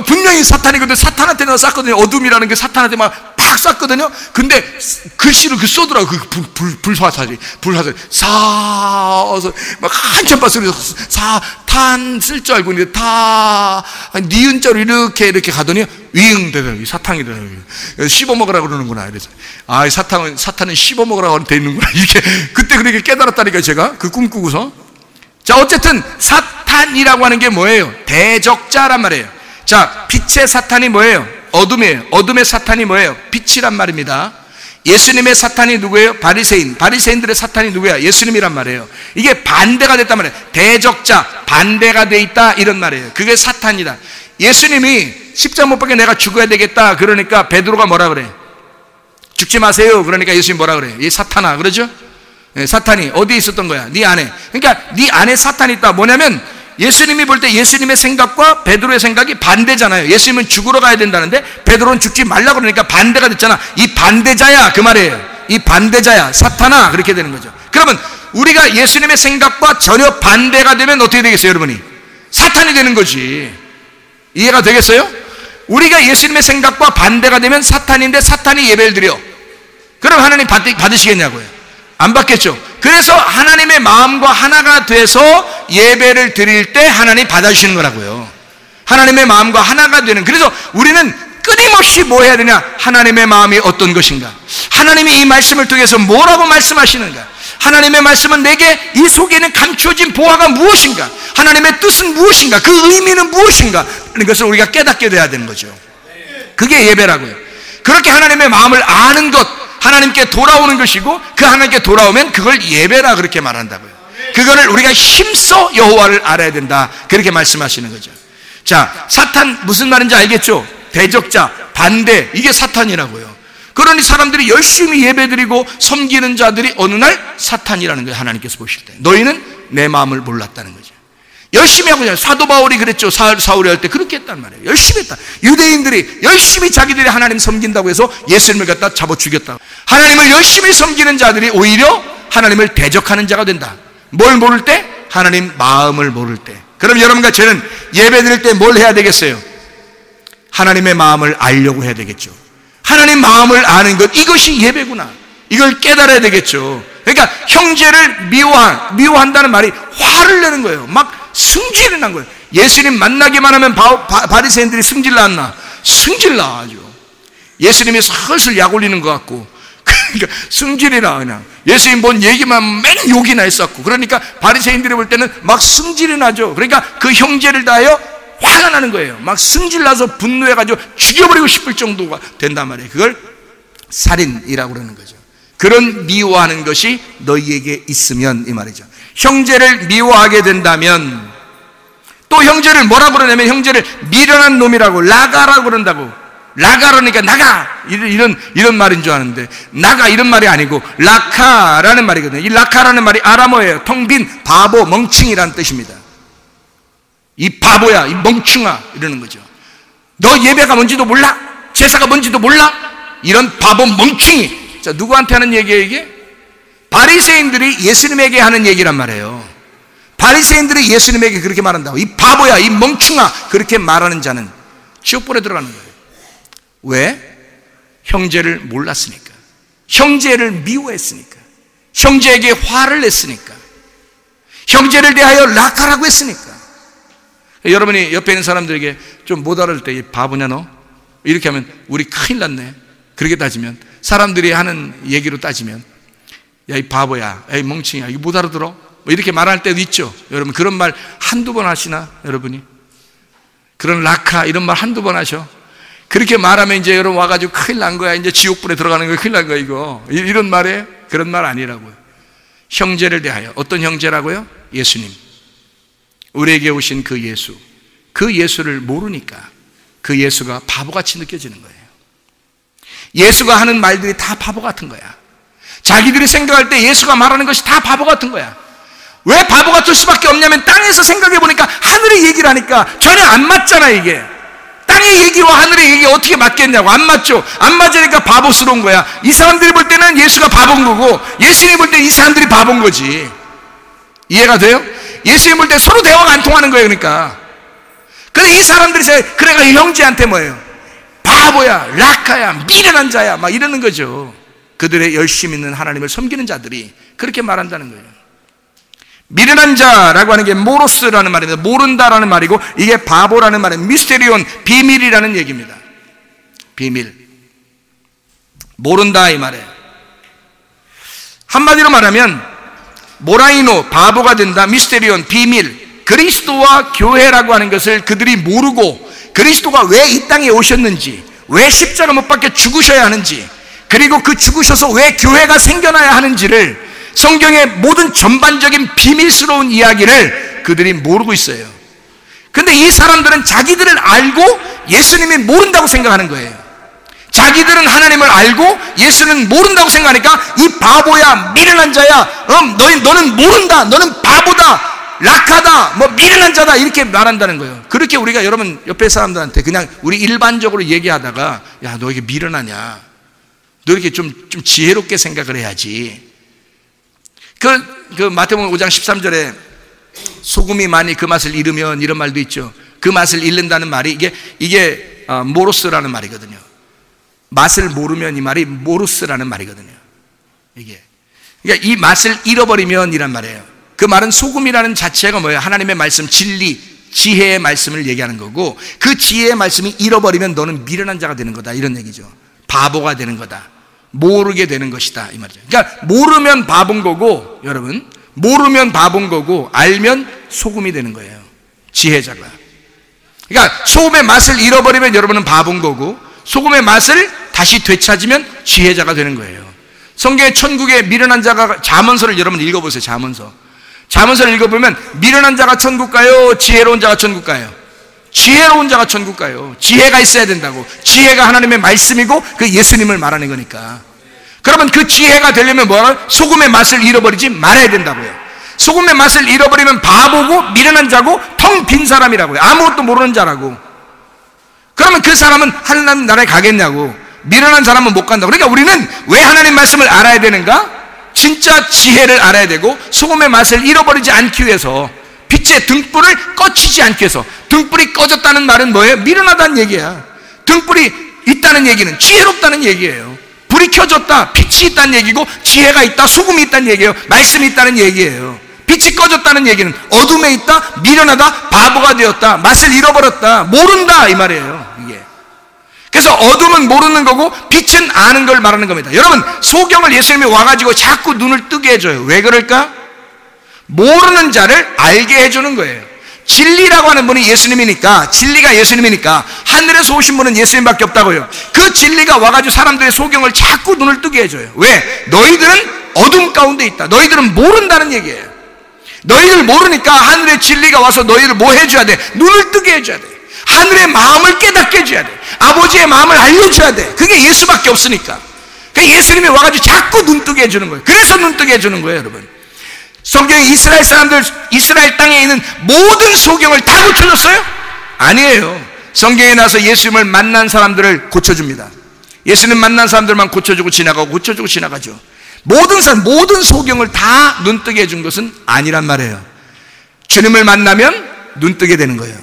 분명히 사탄이거든요. 사탄한테 내가 쐈거든요. 어둠이라는 게 사탄한테 막 팍 쐈거든요. 근데 글씨를 불쏘더라고요. 불화살이 사어서 막 한참 봤어요. 사탄 쓸 줄 알고 있는데 니은자로 이렇게 가더니 윙 되더라고요. 사탕이 되더라고요. 씹어먹으라고 그러는구나. 그래서 사탄은 씹어먹으라고 돼 있는구나. 이렇게 그때 그렇게 깨달았다니까, 제가 그 꿈 꾸고서. 자, 어쨌든 사탄이라고 하는 게 뭐예요? 대적자란 말이에요. 자, 빛의 사탄이 뭐예요? 어둠이에요. 어둠의 사탄이 뭐예요? 빛이란 말입니다. 예수님의 사탄이 누구예요? 바리새인들의 사탄이 누구야? 예수님이란 말이에요. 이게 반대가 됐단 말이에요. 대적자, 반대가 돼 있다, 이런 말이에요. 그게 사탄이다. 예수님이 십자가 못 박혀 내가 죽어야 되겠다 그러니까 베드로가 뭐라 그래? 죽지 마세요. 그러니까 예수님이 뭐라 그래? 이 사탄아, 그러죠? 사탄이 어디에 있었던 거야? 네 안에. 그러니까 네 안에 사탄이 있다. 뭐냐면 예수님이 볼 때 예수님의 생각과 베드로의 생각이 반대잖아요. 예수님은 죽으러 가야 된다는데 베드로는 죽지 말라고 그러니까 반대가 됐잖아. 이 반대자야, 그 말이에요. 이 반대자야, 사탄아, 그렇게 되는 거죠. 그러면 우리가 예수님의 생각과 전혀 반대가 되면 어떻게 되겠어요, 여러분이? 사탄이 되는 거지. 이해가 되겠어요? 우리가 예수님의 생각과 반대가 되면 사탄인데 사탄이 예배를 드려. 그럼 하나님 받으시겠냐고요? 안 받겠죠. 그래서 하나님의 마음과 하나가 돼서 예배를 드릴 때 하나님 받아주시는 거라고요. 하나님의 마음과 하나가 되는. 그래서 우리는 끊임없이 뭐 해야 되냐? 하나님의 마음이 어떤 것인가? 하나님이 이 말씀을 통해서 뭐라고 말씀하시는가? 하나님의 말씀은 내게 이 속에는 감추어진 보화가 무엇인가? 하나님의 뜻은 무엇인가? 그 의미는 무엇인가? 하는 것을 우리가 깨닫게 돼야 되는 거죠. 그게 예배라고요. 그렇게 하나님의 마음을 아는 것, 하나님께 돌아오는 것이고, 그 하나님께 돌아오면 그걸 예배라 그렇게 말한다고요. 그거를 우리가 힘써 여호와를 알아야 된다, 그렇게 말씀하시는 거죠. 자, 사탄 무슨 말인지 알겠죠? 대적자, 반대, 이게 사탄이라고요. 그러니 사람들이 열심히 예배드리고 섬기는 자들이 어느 날 사탄이라는 거예요. 하나님께서 보실 때 너희는 내 마음을 몰랐다는 거죠. 열심히 하고 있어요. 사도 바울이 그랬죠. 사울이 할 때 그렇게 했단 말이에요. 열심히 했다. 유대인들이 열심히 자기들이 하나님 섬긴다고 해서 예수님을 갖다 잡아 죽였다. 하나님을 열심히 섬기는 자들이 오히려 하나님을 대적하는 자가 된다. 뭘 모를 때? 하나님 마음을 모를 때. 그럼 여러분과 저는 예배 드릴 때 뭘 해야 되겠어요? 하나님의 마음을 알려고 해야 되겠죠. 하나님 마음을 아는 것, 이것이 예배구나. 이걸 깨달아야 되겠죠. 그러니까 형제를 미워한다는 말이 화를 내는 거예요. 막 승질이 난 거예요. 예수님 만나기만 하면 바리새인들이 승질 났나? 승질 나 아주. 예수님이 슬슬 약 올리는 것 같고, 그러니까 승질이 나 그냥. 예수님 본 얘기만 맨 욕이나 했었고, 그러니까 바리새인들이 볼 때는 막 승질이 나죠. 그러니까 그 형제를 다하여 화가 나는 거예요. 막 승질 나서 분노해가지고 죽여버리고 싶을 정도가 된단 말이에요. 그걸 살인이라고 그러는 거죠. 그런 미워하는 것이 너희에게 있으면 이 말이죠. 형제를 미워하게 된다면, 또 형제를 뭐라고 그러냐면 형제를 미련한 놈이라고, 라가라고 그런다고. 라가라니까 나가, 이런 말인 줄 아는데, 나가 이런 말이 아니고 라카라는 말이거든요. 이 라카라는 말이 아람어예요. 텅 빈 바보, 멍충이라는 뜻입니다. 이 바보야, 이 멍충아, 이러는 거죠. 너 예배가 뭔지도 몰라? 제사가 뭔지도 몰라? 이런 바보 멍충이. 자, 누구한테 하는 얘기예요 이게? 바리새인들이 예수님에게 하는 얘기란 말이에요. 바리새인들이 예수님에게 그렇게 말한다고. 이 바보야, 이 멍충아, 그렇게 말하는 자는 지옥불에 들어가는 거예요. 왜? 형제를 몰랐으니까. 형제를 미워했으니까. 형제에게 화를 냈으니까. 형제를 대하여 라카라고 했으니까. 여러분이 옆에 있는 사람들에게 좀 못 알아들 때, 바보냐 너? 이렇게 하면 우리 큰일 났네. 그렇게 따지면, 사람들이 하는 얘기로 따지면, 야 이 바보야, 야 이 멍청이야, 이거 못 알아들어? 뭐 이렇게 말할 때도 있죠. 여러분 그런 말 한두 번 하시나? 여러분이 그런 라카 이런 말 한두 번 하셔? 그렇게 말하면 이제 여러분 와가지고 큰일 난 거야. 이제 지옥불에 들어가는 거야. 큰일 난 거야 이거. 이런 말에 그런 말 아니라고요. 형제를 대하여. 어떤 형제라고요? 예수님. 우리에게 오신 그 예수. 그 예수를 모르니까 그 예수가 바보같이 느껴지는 거예요. 예수가 하는 말들이 다 바보 같은 거야. 자기들이 생각할 때 예수가 말하는 것이 다 바보 같은 거야. 왜 바보 같을 수밖에 없냐면, 땅에서 생각해 보니까 하늘의 얘기를 하니까 전혀 안 맞잖아. 이게 땅의 얘기와 하늘의 얘기가 어떻게 맞겠냐고. 안 맞죠. 안 맞으니까 바보스러운 거야. 이 사람들이 볼 때는 예수가 바본 거고, 예수님이 볼 때 이 사람들이 바본 거지. 이해가 돼요? 예수님 볼 때 서로 대화가 안 통하는 거예요. 그러니까 근데 이 사람들이 그래가 형제한테 뭐예요? 바보야, 라카야, 미련한 자야, 막 이러는 거죠. 그들의 열심 있는 하나님을 섬기는 자들이 그렇게 말한다는 거예요. 미련한 자라고 하는 게 모로스라는 말입니다. 모른다라는 말이고, 이게 바보라는 말은 미스테리온, 비밀이라는 얘기입니다. 비밀. 모른다 이 말이에요. 한마디로 말하면 모라이노, 바보가 된다. 미스테리온, 비밀. 그리스도와 교회라고 하는 것을 그들이 모르고, 그리스도가 왜 이 땅에 오셨는지, 왜 십자가 못 박혀 죽으셔야 하는지, 그리고 그 죽으셔서 왜 교회가 생겨나야 하는지를, 성경의 모든 전반적인 비밀스러운 이야기를 그들이 모르고 있어요. 근데 이 사람들은 자기들을 알고 예수님이 모른다고 생각하는 거예요. 자기들은 하나님을 알고 예수는 모른다고 생각하니까, 이 바보야, 미련한 자야, 너는 모른다, 너는 바보다, 라카다, 뭐 미련한 자다, 이렇게 말한다는 거예요. 그렇게 우리가 여러분 옆에 사람들한테 그냥 우리 일반적으로 얘기하다가, 야 너 이게 미련하냐, 너 이렇게 좀 지혜롭게 생각을 해야지. 그 마태복음 5장 13절에 소금이 많이 그 맛을 잃으면, 이런 말도 있죠. 그 맛을 잃는다는 말이 이게 모로스라는 말이거든요. 맛을 모르면 이 말이 모루스라는 말이거든요. 이게 그러니까 이 맛을 잃어버리면 이란 말이에요. 그 말은 소금이라는 자체가 뭐예요? 하나님의 말씀, 진리, 지혜의 말씀을 얘기하는 거고, 그 지혜의 말씀이 잃어버리면 너는 미련한 자가 되는 거다, 이런 얘기죠. 바보가 되는 거다, 모르게 되는 것이다, 이 말이죠. 그러니까 모르면 바본 거고, 여러분 모르면 바본 거고, 알면 소금이 되는 거예요. 지혜자가. 그러니까 소금의 맛을 잃어버리면 여러분은 바본 거고, 소금의 맛을 다시 되찾으면 지혜자가 되는 거예요. 성경의 천국의 미련한 자가, 잠언서를 여러분 읽어보세요. 잠언서를 읽어보면 미련한 자가 천국 가요, 지혜로운 자가 천국 가요? 지혜로운 자가 천국 가요. 지혜가 있어야 된다고. 지혜가 하나님의 말씀이고 그 예수님을 말하는 거니까. 그러면 그 지혜가 되려면 뭐야? 소금의 맛을 잃어버리지 말아야 된다고요. 소금의 맛을 잃어버리면 바보고 미련한 자고 텅 빈 사람이라고요. 아무것도 모르는 자라고. 그러면 그 사람은 하나님 나라에 가겠냐고. 미련한 사람은 못 간다고. 그러니까 우리는 왜 하나님 말씀을 알아야 되는가? 진짜 지혜를 알아야 되고 소금의 맛을 잃어버리지 않기 위해서, 빛의 등불을 꺼치지 않기 위해서. 등불이 꺼졌다는 말은 뭐예요? 미련하다는 얘기야. 등불이 있다는 얘기는 지혜롭다는 얘기예요. 불이 켜졌다, 빛이 있다는 얘기고, 지혜가 있다, 소금이 있다는 얘기예요. 말씀이 있다는 얘기예요. 빛이 꺼졌다는 얘기는 어둠에 있다, 미련하다, 바보가 되었다, 맛을 잃어버렸다, 모른다 이 말이에요. 이게. 그래서 어둠은 모르는 거고 빛은 아는 걸 말하는 겁니다. 여러분, 소경을 예수님이 와가지고 자꾸 눈을 뜨게 해줘요. 왜 그럴까? 모르는 자를 알게 해주는 거예요. 진리라고 하는 분이 예수님이니까, 진리가 예수님이니까 하늘에서 오신 분은 예수님밖에 없다고요. 그 진리가 와가지고 사람들의 소경을 자꾸 눈을 뜨게 해줘요. 왜? 너희들은 어둠 가운데 있다. 너희들은 모른다는 얘기예요. 너희들 모르니까 하늘의 진리가 와서 너희를 뭐 해줘야 돼? 눈을 뜨게 해줘야 돼. 하늘의 마음을 깨닫게 해줘야 돼. 아버지의 마음을 알려줘야 돼. 그게 예수밖에 없으니까. 그러니까 예수님이 와가지고 자꾸 눈 뜨게 해주는 거예요. 그래서 눈 뜨게 해주는 거예요, 여러분. 성경에 이스라엘 사람들, 이스라엘 땅에 있는 모든 소경을 다 고쳐줬어요? 아니에요. 성경에 나와서 예수님을 만난 사람들을 고쳐줍니다. 예수님 만난 사람들만 고쳐주고 지나가고 고쳐주고 지나가죠. 모든 사람, 모든 소경을 다 눈뜨게 해준 것은 아니란 말이에요. 주님을 만나면 눈뜨게 되는 거예요.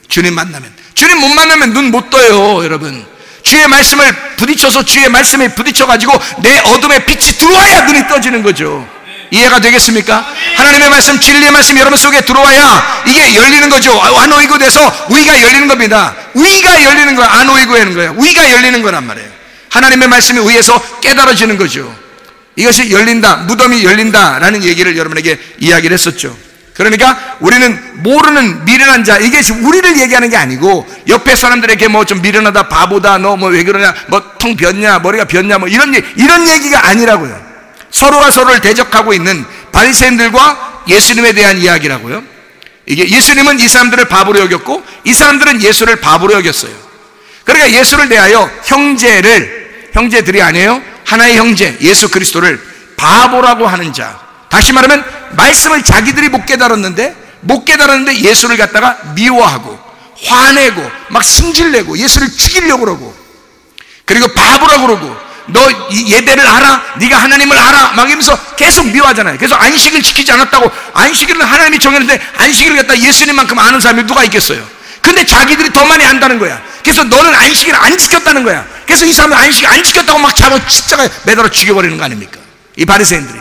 주님 만나면. 주님 못 만나면 눈 못 떠요, 여러분. 주의 말씀을 부딪혀서 주의 말씀에 부딪혀가지고 내 어둠에 빛이 들어와야 눈이 떠지는 거죠. 이해가 되겠습니까? 하나님의 말씀, 진리의 말씀이 여러분 속에 들어와야 이게 열리는 거죠. 안오이고 돼서 위가 열리는 겁니다. 위가 열리는 거야. 안오이고 하는 거야. 위가 열리는 거란 말이에요. 하나님의 말씀이 위에서 깨달아지는 거죠. 이것이 열린다, 무덤이 열린다라는 얘기를 여러분에게 이야기를 했었죠. 그러니까 우리는 모르는 미련한 자, 이게 우리를 얘기하는 게 아니고 옆에 사람들에게 뭐 좀 미련하다, 바보다, 너 뭐 왜 그러냐, 뭐 텅 비었냐, 머리가 비었냐, 뭐 이런 얘기가 아니라고요. 서로가 서로를 대적하고 있는 바리새인들과 예수님에 대한 이야기라고요. 이게 예수님은 이 사람들을 바보로 여겼고 이 사람들은 예수를 바보로 여겼어요. 그러니까 예수를 대하여 형제들이 아니에요, 하나의 형제 예수 그리스도를 바보라고 하는 자. 다시 말하면 말씀을 자기들이 못 깨달았는데 예수를 갖다가 미워하고 화내고 막 승질내고 예수를 죽이려고 그러고, 그리고 바보라고 그러고, 너 예배를 알아? 네가 하나님을 알아? 막 이러면서 계속 미워하잖아요. 그래서 안식을 지키지 않았다고. 안식일은 하나님이 정했는데 안식일을 갖다 예수님만큼 아는 사람이 누가 있겠어요? 근데 자기들이 더 많이 안다는 거야. 그래서 너는 안식일을 안 지켰다는 거야. 그래서 이 사람은 안식일 안 지켰다고 막 잡아 십자가에 매달아 죽여버리는 거 아닙니까? 이 바리새인들이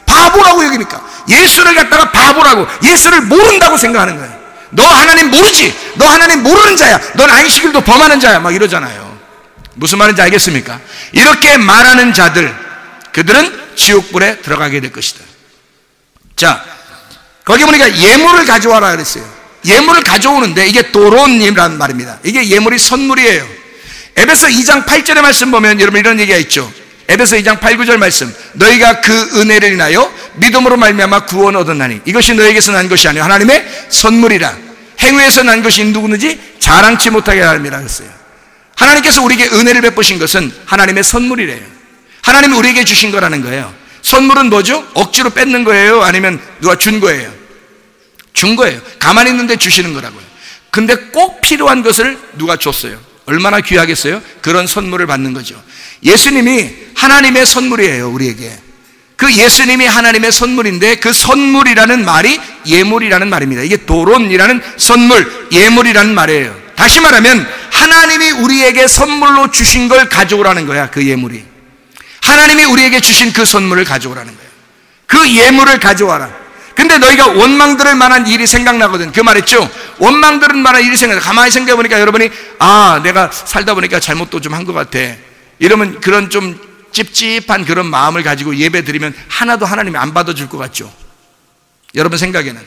바보라고 여기니까 예수를 갖다가 바보라고, 예수를 모른다고 생각하는 거예요. 너 하나님 모르지? 너 하나님 모르는 자야. 넌 안식일도 범하는 자야. 막 이러잖아요. 무슨 말인지 알겠습니까? 이렇게 말하는 자들, 그들은 지옥불에 들어가게 될 것이다. 자, 거기 보니까 예물을 가져와라 그랬어요. 예물을 가져오는데 이게 도론이라는 말입니다. 이게 예물이 선물이에요. 에베소 2장 8절의 말씀 보면 여러분 이런 얘기가 있죠. 에베소 2장 8, 9절 말씀. 너희가 그 은혜를 인하여 믿음으로 말미암아 구원 얻었나니 이것이 너에게서 난 것이 아니요 하나님의 선물이라. 행위에서 난 것이 누구든지 자랑치 못하게 하느니라 그랬어요. 하나님께서 우리에게 은혜를 베푸신 것은 하나님의 선물이래요. 하나님이 우리에게 주신 거라는 거예요. 선물은 뭐죠? 억지로 뺏는 거예요? 아니면 누가 준 거예요? 준 거예요. 가만히 있는데 주시는 거라고요. 근데 꼭 필요한 것을 누가 줬어요? 얼마나 귀하겠어요? 그런 선물을 받는 거죠. 예수님이 하나님의 선물이에요, 우리에게. 그 예수님이 하나님의 선물인데 그 선물이라는 말이 예물이라는 말입니다. 이게 도론이라는 선물, 예물이라는 말이에요. 다시 말하면 하나님이 우리에게 선물로 주신 걸 가져오라는 거야. 그 예물이 하나님이 우리에게 주신 그 선물을 가져오라는 거예요. 그 예물을 가져와라. 근데 너희가 원망들을 만한 일이 생각나거든. 그 말했죠. 원망들은 만한 일이 생각나. 가만히 생각해 보니까 여러분이 내가 살다 보니까 잘못도 좀 한 것 같아. 이러면 그런 좀 찝찝한 그런 마음을 가지고 예배 드리면 하나도 하나님이 안 받아줄 것 같죠. 여러분 생각에는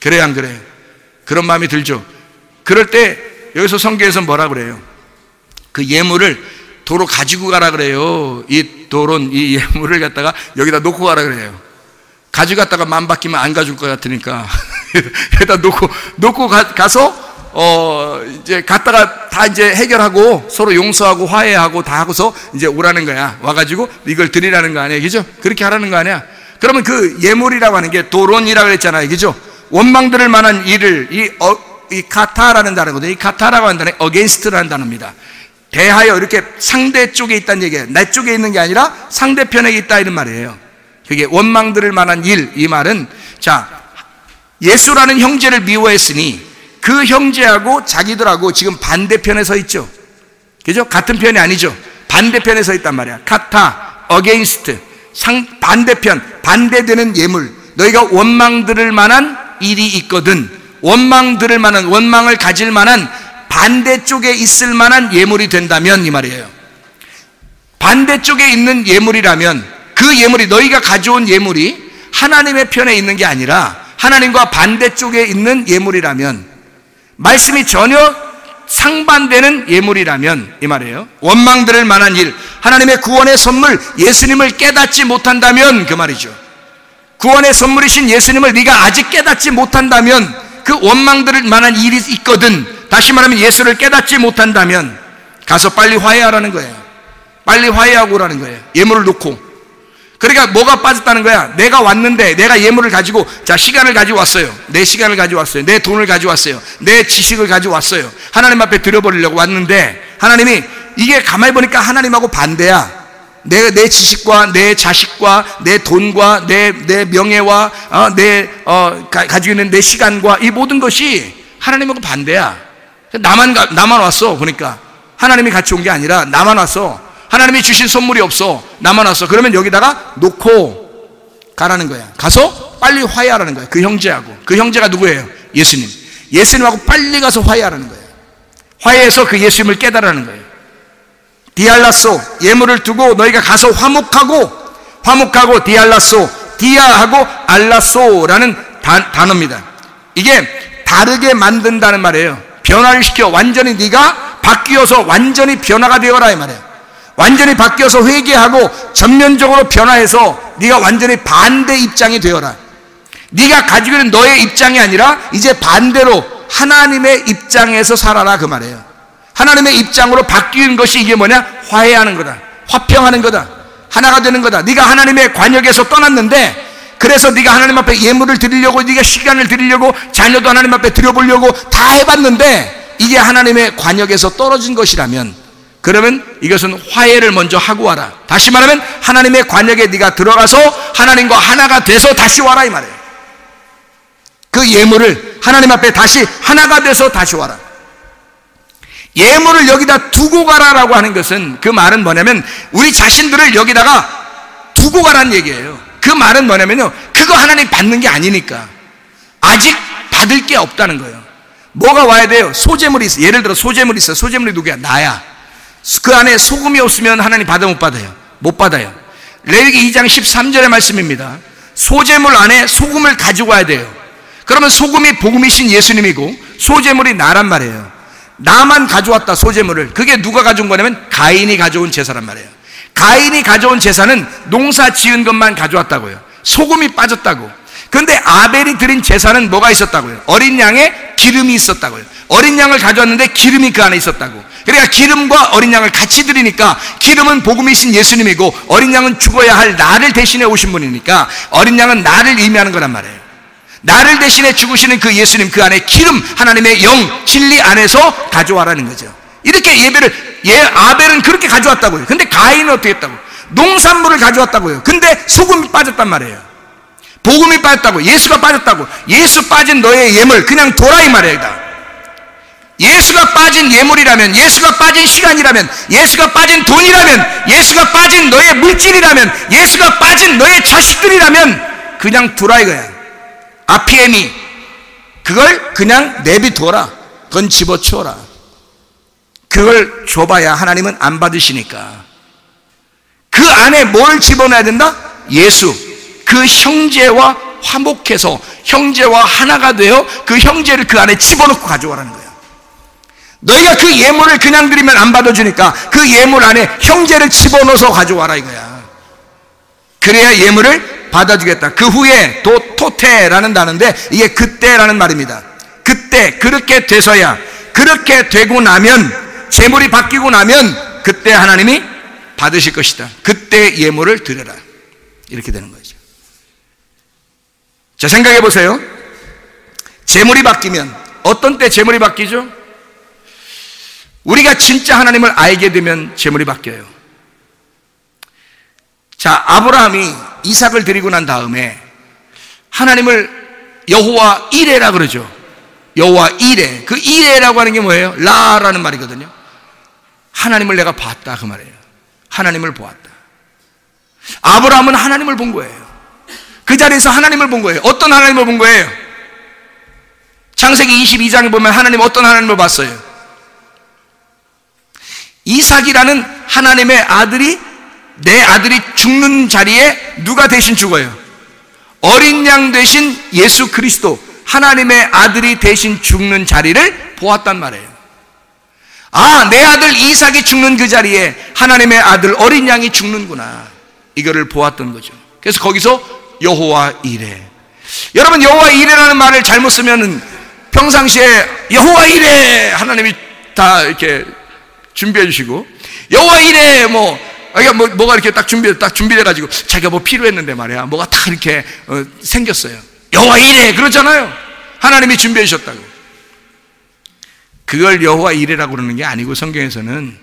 그래요, 안 그래요? 그런 마음이 들죠. 그럴 때 여기서 성경에서 뭐라 그래요? 그 예물을 도로 가지고 가라 그래요. 이 도론, 이 예물을 갖다가 여기다 놓고 가라 그래요. 가져갔다가 맘 바뀌면 안 가줄 것 같으니까 여기다 놓고 가서 이제 갔다가 다 이제 해결하고 서로 용서하고 화해하고 다 하고서 이제 오라는 거야. 와가지고 이걸 드리라는 거 아니야, 그죠? 그렇게 하라는 거 아니야. 그러면 그 예물이라고 하는 게 도론이라고 그랬잖아요. 그죠? 원망들을 만한 일을, 이 카타라는 단어거든요. 이 카타라고 하는 단어는 against라는 단어입니다. 대하여 이렇게 상대 쪽에 있다는 얘기예요. 내 쪽에 있는 게 아니라 상대편에 있다 이런 말이에요. 그게 원망들을 만한 일, 이 말은, 자, 예수라는 형제를 미워했으니 그 형제하고 자기들하고 지금 반대편에 서 있죠. 그죠? 같은 편이 아니죠. 반대편에 서 있단 말이야. 카타, against, 반대편, 반대되는 예물. 너희가 원망들을 만한 일이 있거든. 원망들을 만한, 원망을 가질 만한 반대쪽에 있을 만한 예물이 된다면 이 말이에요. 반대쪽에 있는 예물이라면 그 예물이, 너희가 가져온 예물이 하나님의 편에 있는 게 아니라 하나님과 반대쪽에 있는 예물이라면, 말씀이 전혀 상반되는 예물이라면 이 말이에요. 원망들을 만한 일, 하나님의 구원의 선물 예수님을 깨닫지 못한다면 그 말이죠. 구원의 선물이신 예수님을 네가 아직 깨닫지 못한다면, 그 원망들을 만한 일이 있거든. 다시 말하면 예수를 깨닫지 못한다면 가서 빨리 화해하라는 거예요. 빨리 화해하고 오라는 거예요. 예물을 놓고. 그러니까 뭐가 빠졌다는 거야? 내가 왔는데, 내가 예물을 가지고, 자, 시간을 가지고 왔어요. 내 시간을 가지고 왔어요. 내 돈을 가지고 왔어요. 내 지식을 가지고 왔어요. 하나님 앞에 드려버리려고 왔는데, 하나님이, 이게 가만히 보니까 하나님하고 반대야. 내 지식과 내 자식과 내 돈과 내 명예와 가지고 있는 내 시간과 이 모든 것이 하나님하고 반대야. 나만 왔어. 보니까 하나님이 같이 온 게 아니라 나만 왔어. 하나님이 주신 선물이 없어. 나만 왔어. 그러면 여기다가 놓고 가라는 거야. 가서 빨리 화해하라는 거야. 그 형제하고. 그 형제가 누구예요? 예수님. 예수님하고 빨리 가서 화해하라는 거예요. 화해해서 그 예수님을 깨달으라는 거예요. 디알라소, 예물을 두고 너희가 가서 화목하고 디알라소, 디아하고 알라소라는 단어입니다. 이게 다르게 만든다는 말이에요. 변화를 시켜. 완전히 네가 바뀌어서 완전히 변화가 되어라 이 말이에요. 완전히 바뀌어서 회개하고 전면적으로 변화해서 네가 완전히 반대 입장이 되어라. 네가 가지고 있는 너의 입장이 아니라 이제 반대로 하나님의 입장에서 살아라 그 말이에요. 하나님의 입장으로 바뀌는 것이 이게 뭐냐? 화해하는 거다. 화평하는 거다. 하나가 되는 거다. 네가 하나님의 관역에서 떠났는데, 그래서 네가 하나님 앞에 예물을 드리려고, 네가 시간을 드리려고, 자녀도 하나님 앞에 드려보려고 다 해봤는데 이게 하나님의 관역에서 떨어진 것이라면, 그러면 이것은 화해를 먼저 하고 와라. 다시 말하면 하나님의 관역에 네가 들어가서 하나님과 하나가 돼서 다시 와라 이 말이에요. 그 예물을 하나님 앞에 다시 하나가 돼서 다시 와라. 예물을 여기다 두고 가라라고 하는 것은, 그 말은 뭐냐면 우리 자신들을 여기다가 두고 가라는 얘기예요. 그 말은 뭐냐면요, 그거 하나님 받는 게 아니니까 아직 받을 게 없다는 거예요. 뭐가 와야 돼요? 소재물이 있어. 예를 들어 소재물이 있어. 소재물이 누구야? 나야. 그 안에 소금이 없으면 하나님 받아 못 받아요? 못 받아요. 레위기 2장 13절의 말씀입니다. 소재물 안에 소금을 가지고 와야 돼요. 그러면 소금이 복음이신 예수님이고 소재물이 나란 말이에요. 나만 가져왔다 소재물을. 그게 누가 가져온 거냐면 가인이 가져온 제사란 말이에요. 가인이 가져온 제사는 농사 지은 것만 가져왔다고요. 소금이 빠졌다고. 그런데 아벨이 드린 제사는 뭐가 있었다고요? 어린 양의 기름이 있었다고요. 어린 양을 가져왔는데 기름이 그 안에 있었다고. 그러니까 기름과 어린 양을 같이 드리니까, 기름은 복음이신 예수님이고 어린 양은 죽어야 할 나를 대신해 오신 분이니까 어린 양은 나를 의미하는 거란 말이에요. 나를 대신해 죽으시는 그 예수님, 그 안에 기름, 하나님의 영, 진리 안에서 가져와라는 거죠. 이렇게 아벨은 그렇게 가져왔다고요. 근데 가인은 어떻게 했다고? 농산물을 가져왔다고요. 근데 소금이 빠졌단 말이에요. 복음이 빠졌다고. 예수가 빠졌다고. 예수 빠진 너의 예물 그냥 둬라 이 말이에요. 예수가 빠진 예물이라면, 예수가 빠진 시간이라면, 예수가 빠진 돈이라면, 예수가 빠진 너의 물질이라면, 예수가 빠진 너의 자식들이라면 그냥 두라 이거야. 아피엠이 그걸 그냥 내비둬라. 그건 집어치워라. 그걸 줘봐야 하나님은 안 받으시니까. 그 안에 뭘 집어넣어야 된다? 예수. 그 형제와 화목해서 형제와 하나가 되어 그 형제를 그 안에 집어넣고 가져오라는 거예요. 너희가 그 예물을 그냥 드리면 안 받아주니까 그 예물 안에 형제를 집어넣어서 가져와라 이거야. 그래야 예물을 받아주겠다. 그 후에 토테라는 단어인데 이게 그때라는 말입니다. 그때, 그렇게 돼서야, 그렇게 되고 나면, 재물이 바뀌고 나면 그때 하나님이 받으실 것이다. 그때 예물을 드려라. 이렇게 되는 거죠. 자, 생각해 보세요. 재물이 바뀌면 어떤 때 재물이 바뀌죠? 우리가 진짜 하나님을 알게 되면 재물이 바뀌어요. 자, 아브라함이 이삭을 드리고 난 다음에 하나님을 여호와 이레라 그러죠. 여호와 이레. 그 이레라고 하는 게 뭐예요? 라라는 말이거든요. 하나님을 내가 봤다 그 말이에요. 하나님을 보았다. 아브라함은 하나님을 본 거예요. 그 자리에서 하나님을 본 거예요. 어떤 하나님을 본 거예요? 창세기 22장에 보면 하나님 어떤 하나님을 봤어요? 이삭이라는 하나님의 아들이, 내 아들이 죽는 자리에 누가 대신 죽어요? 어린 양 대신 예수 그리스도, 하나님의 아들이 대신 죽는 자리를 보았단 말이에요. 아, 내 아들 이삭이 죽는 그 자리에 하나님의 아들 어린 양이 죽는구나, 이거를 보았던 거죠. 그래서 거기서 여호와 이레. 여러분, 여호와 이레라는 말을 잘못 쓰면 평상시에 여호와 이레 하나님이 다 이렇게 준비해 주시고, 여호와 이레 뭐가 이렇게 딱 준비돼 가지고 자기가 뭐 필요했는데 말이야, 뭐가 다 이렇게 생겼어요. 여호와 이레 그러잖아요. 하나님이 준비해 주셨다고. 그걸 여호와 이레라고 그러는 게 아니고, 성경에서는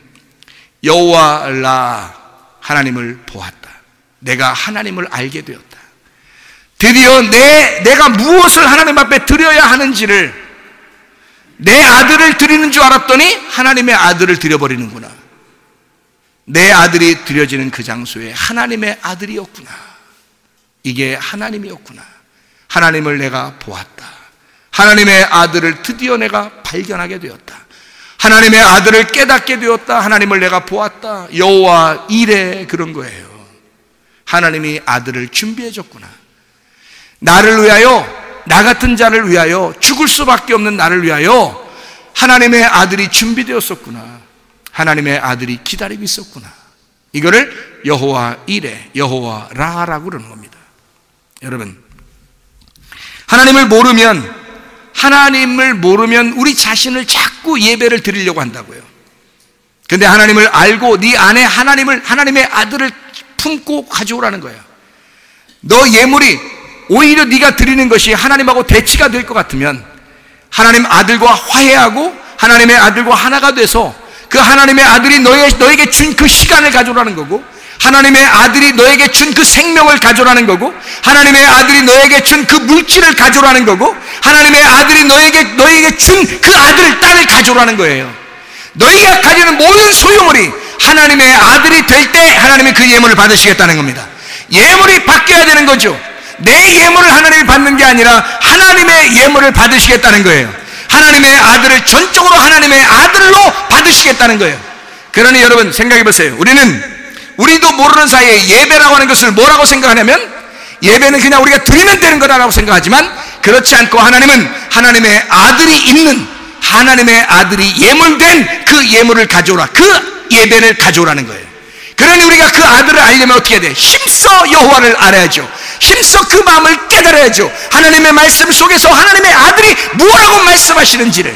여호와 라, 하나님을 보았다. 내가 하나님을 알게 되었다. 드디어 내가 무엇을 하나님 앞에 드려야 하는지를, 내 아들을 드리는 줄 알았더니 하나님의 아들을 드려버리는구나. 내 아들이 드려지는 그 장소에 하나님의 아들이었구나. 이게 하나님이었구나. 하나님을 내가 보았다. 하나님의 아들을 드디어 내가 발견하게 되었다. 하나님의 아들을 깨닫게 되었다. 하나님을 내가 보았다. 여호와 이레, 그런 거예요. 하나님이 아들을 준비해 줬구나. 나를 위하여, 나 같은 자를 위하여, 죽을 수밖에 없는 나를 위하여 하나님의 아들이 준비되었었구나. 하나님의 아들이 기다리고 있었구나. 이거를 여호와 이레, 여호와 라라고 그러는 겁니다. 여러분, 하나님을 모르면 우리 자신을 자꾸 예배를 드리려고 한다고요. 근데 하나님을 알고 네 안에 하나님의 아들을 품고 가져오라는 거예요. 너 예물이 오히려 네가 드리는 것이 하나님하고 대치가 될 것 같으면 하나님 아들과 화해하고 하나님의 아들과 하나가 돼서 그 하나님의 아들이 너에게 준 그 시간을 가져오라는 거고, 하나님의 아들이 너에게 준 그 생명을 가져오라는 거고, 하나님의 아들이 너에게 준 그 물질을 가져오라는 거고, 하나님의 아들이 너에게 준 그 아들, 딸을 가져오라는 거예요. 너희가 가지는 모든 소유물이 하나님의 아들이 될 때 하나님이 그 예물을 받으시겠다는 겁니다. 예물이 바뀌어야 되는 거죠. 내 예물을 하나님이 받는 게 아니라 하나님의 예물을 받으시겠다는 거예요. 하나님의 아들을 전적으로 하나님의 아들로 받으시겠다는 거예요. 그러니 여러분, 생각해 보세요. 우리도 모르는 사이에 예배라고 하는 것을 뭐라고 생각하냐면, 예배는 그냥 우리가 드리면 되는 거다라고 생각하지만, 그렇지 않고 하나님은 하나님의 아들이 있는, 하나님의 아들이 예물된 그 예물을 가져오라, 그 예배를 가져오라는 거예요. 그러니 우리가 그 아들을 알려면 어떻게 해야 돼? 힘써 여호와를 알아야죠. 힘써 그 마음을 깨달아야죠. 하나님의 말씀 속에서 하나님의 아들이 무엇라고 말씀하시는지를,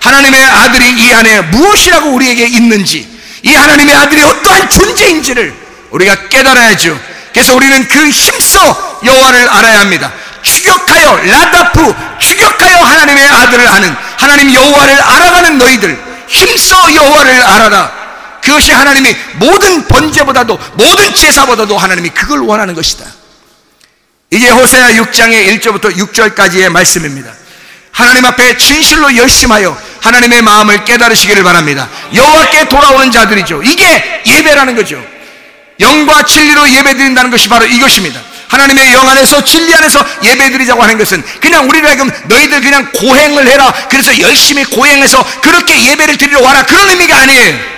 하나님의 아들이 이 안에 무엇이라고 우리에게 있는지, 이 하나님의 아들이 어떠한 존재인지를 우리가 깨달아야죠. 그래서 우리는 그 힘써 여호와를 알아야 합니다. 추격하여, 라다프, 추격하여 하나님의 아들을 아는, 하나님 여호와를 알아가는 너희들, 힘써 여호와를 알아라. 그것이 하나님이 모든 번제보다도, 모든 제사보다도 하나님이 그걸 원하는 것이다. 이게 호세아 6장의 1절부터 6절까지의 말씀입니다. 하나님 앞에 진실로 열심하여 하나님의 마음을 깨달으시기를 바랍니다. 여호와께 돌아오는 자들이죠. 이게 예배라는 거죠. 영과 진리로 예배드린다는 것이 바로 이것입니다. 하나님의 영 안에서, 진리 안에서 예배드리자고 하는 것은 그냥 우리를 하여금 너희들 그냥 고행을 해라, 그래서 열심히 고행해서 그렇게 예배를 드리러 와라, 그런 의미가 아니에요.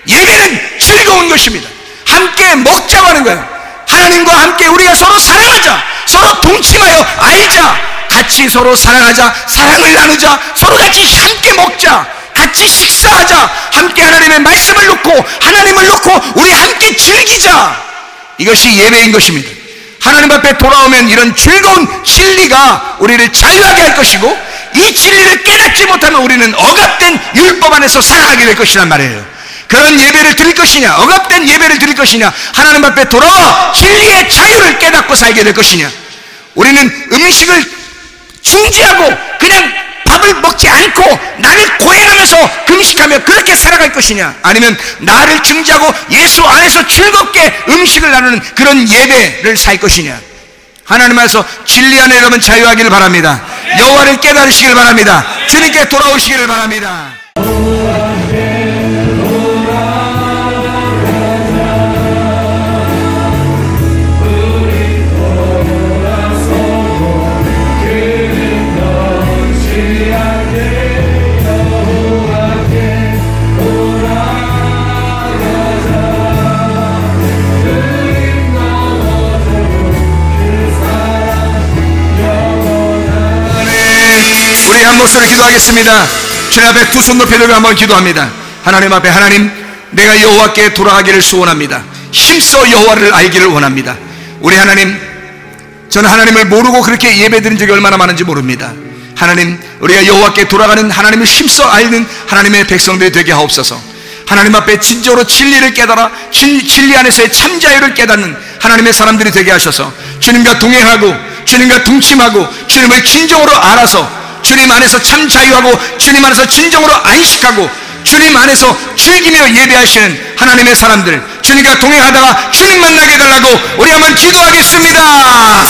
예배는 즐거운 것입니다. 함께 먹자고 하는 거예요. 하나님과 함께 우리가 서로 사랑하자, 서로 동침하여 알자, 같이 서로 사랑하자, 사랑을 나누자, 서로 같이 함께 먹자, 같이 식사하자, 함께 하나님의 말씀을 놓고 하나님을 놓고 우리 함께 즐기자. 이것이 예배인 것입니다. 하나님 앞에 돌아오면 이런 즐거운 진리가 우리를 자유하게 할 것이고, 이 진리를 깨닫지 못하면 우리는 억압된 율법 안에서 살아가게 될 것이란 말이에요. 그런 예배를 드릴 것이냐, 억압된 예배를 드릴 것이냐, 하나님 앞에 돌아와 진리의 자유를 깨닫고 살게 될 것이냐. 우리는 음식을 중지하고 그냥 밥을 먹지 않고 나를 고행하면서 금식하며 그렇게 살아갈 것이냐, 아니면 나를 중지하고 예수 안에서 즐겁게 음식을 나누는 그런 예배를 살 것이냐. 하나님 안에서 진리 안에 여러분 자유하기를 바랍니다. 여호와를 깨달으시기를 바랍니다. 주님께 돌아오시기를 바랍니다. 우리 한 목소리 기도하겠습니다. 주님 앞에 두 손 높이 들고 한번 기도합니다. 하나님 앞에, 하나님, 내가 여호와께 돌아가기를 소원합니다. 힘써 여호와를 알기를 원합니다. 우리 하나님, 저는 하나님을 모르고 그렇게 예배드린 적이 얼마나 많은지 모릅니다. 하나님, 우리가 여호와께 돌아가는 하나님을 힘써 알는 하나님의 백성들이 되게 하옵소서. 하나님 앞에 진정으로 진리를 깨달아 진리 안에서의 참 자유를 깨닫는 하나님의 사람들이 되게 하셔서 주님과 동행하고 주님과 동침하고 주님을 진정으로 알아서 주님 안에서 참 자유하고 주님 안에서 진정으로 안식하고 주님 안에서 즐기며 예배하시는 하나님의 사람들, 주님과 동행하다가 주님 만나게 해달라고 우리 한번 기도하겠습니다.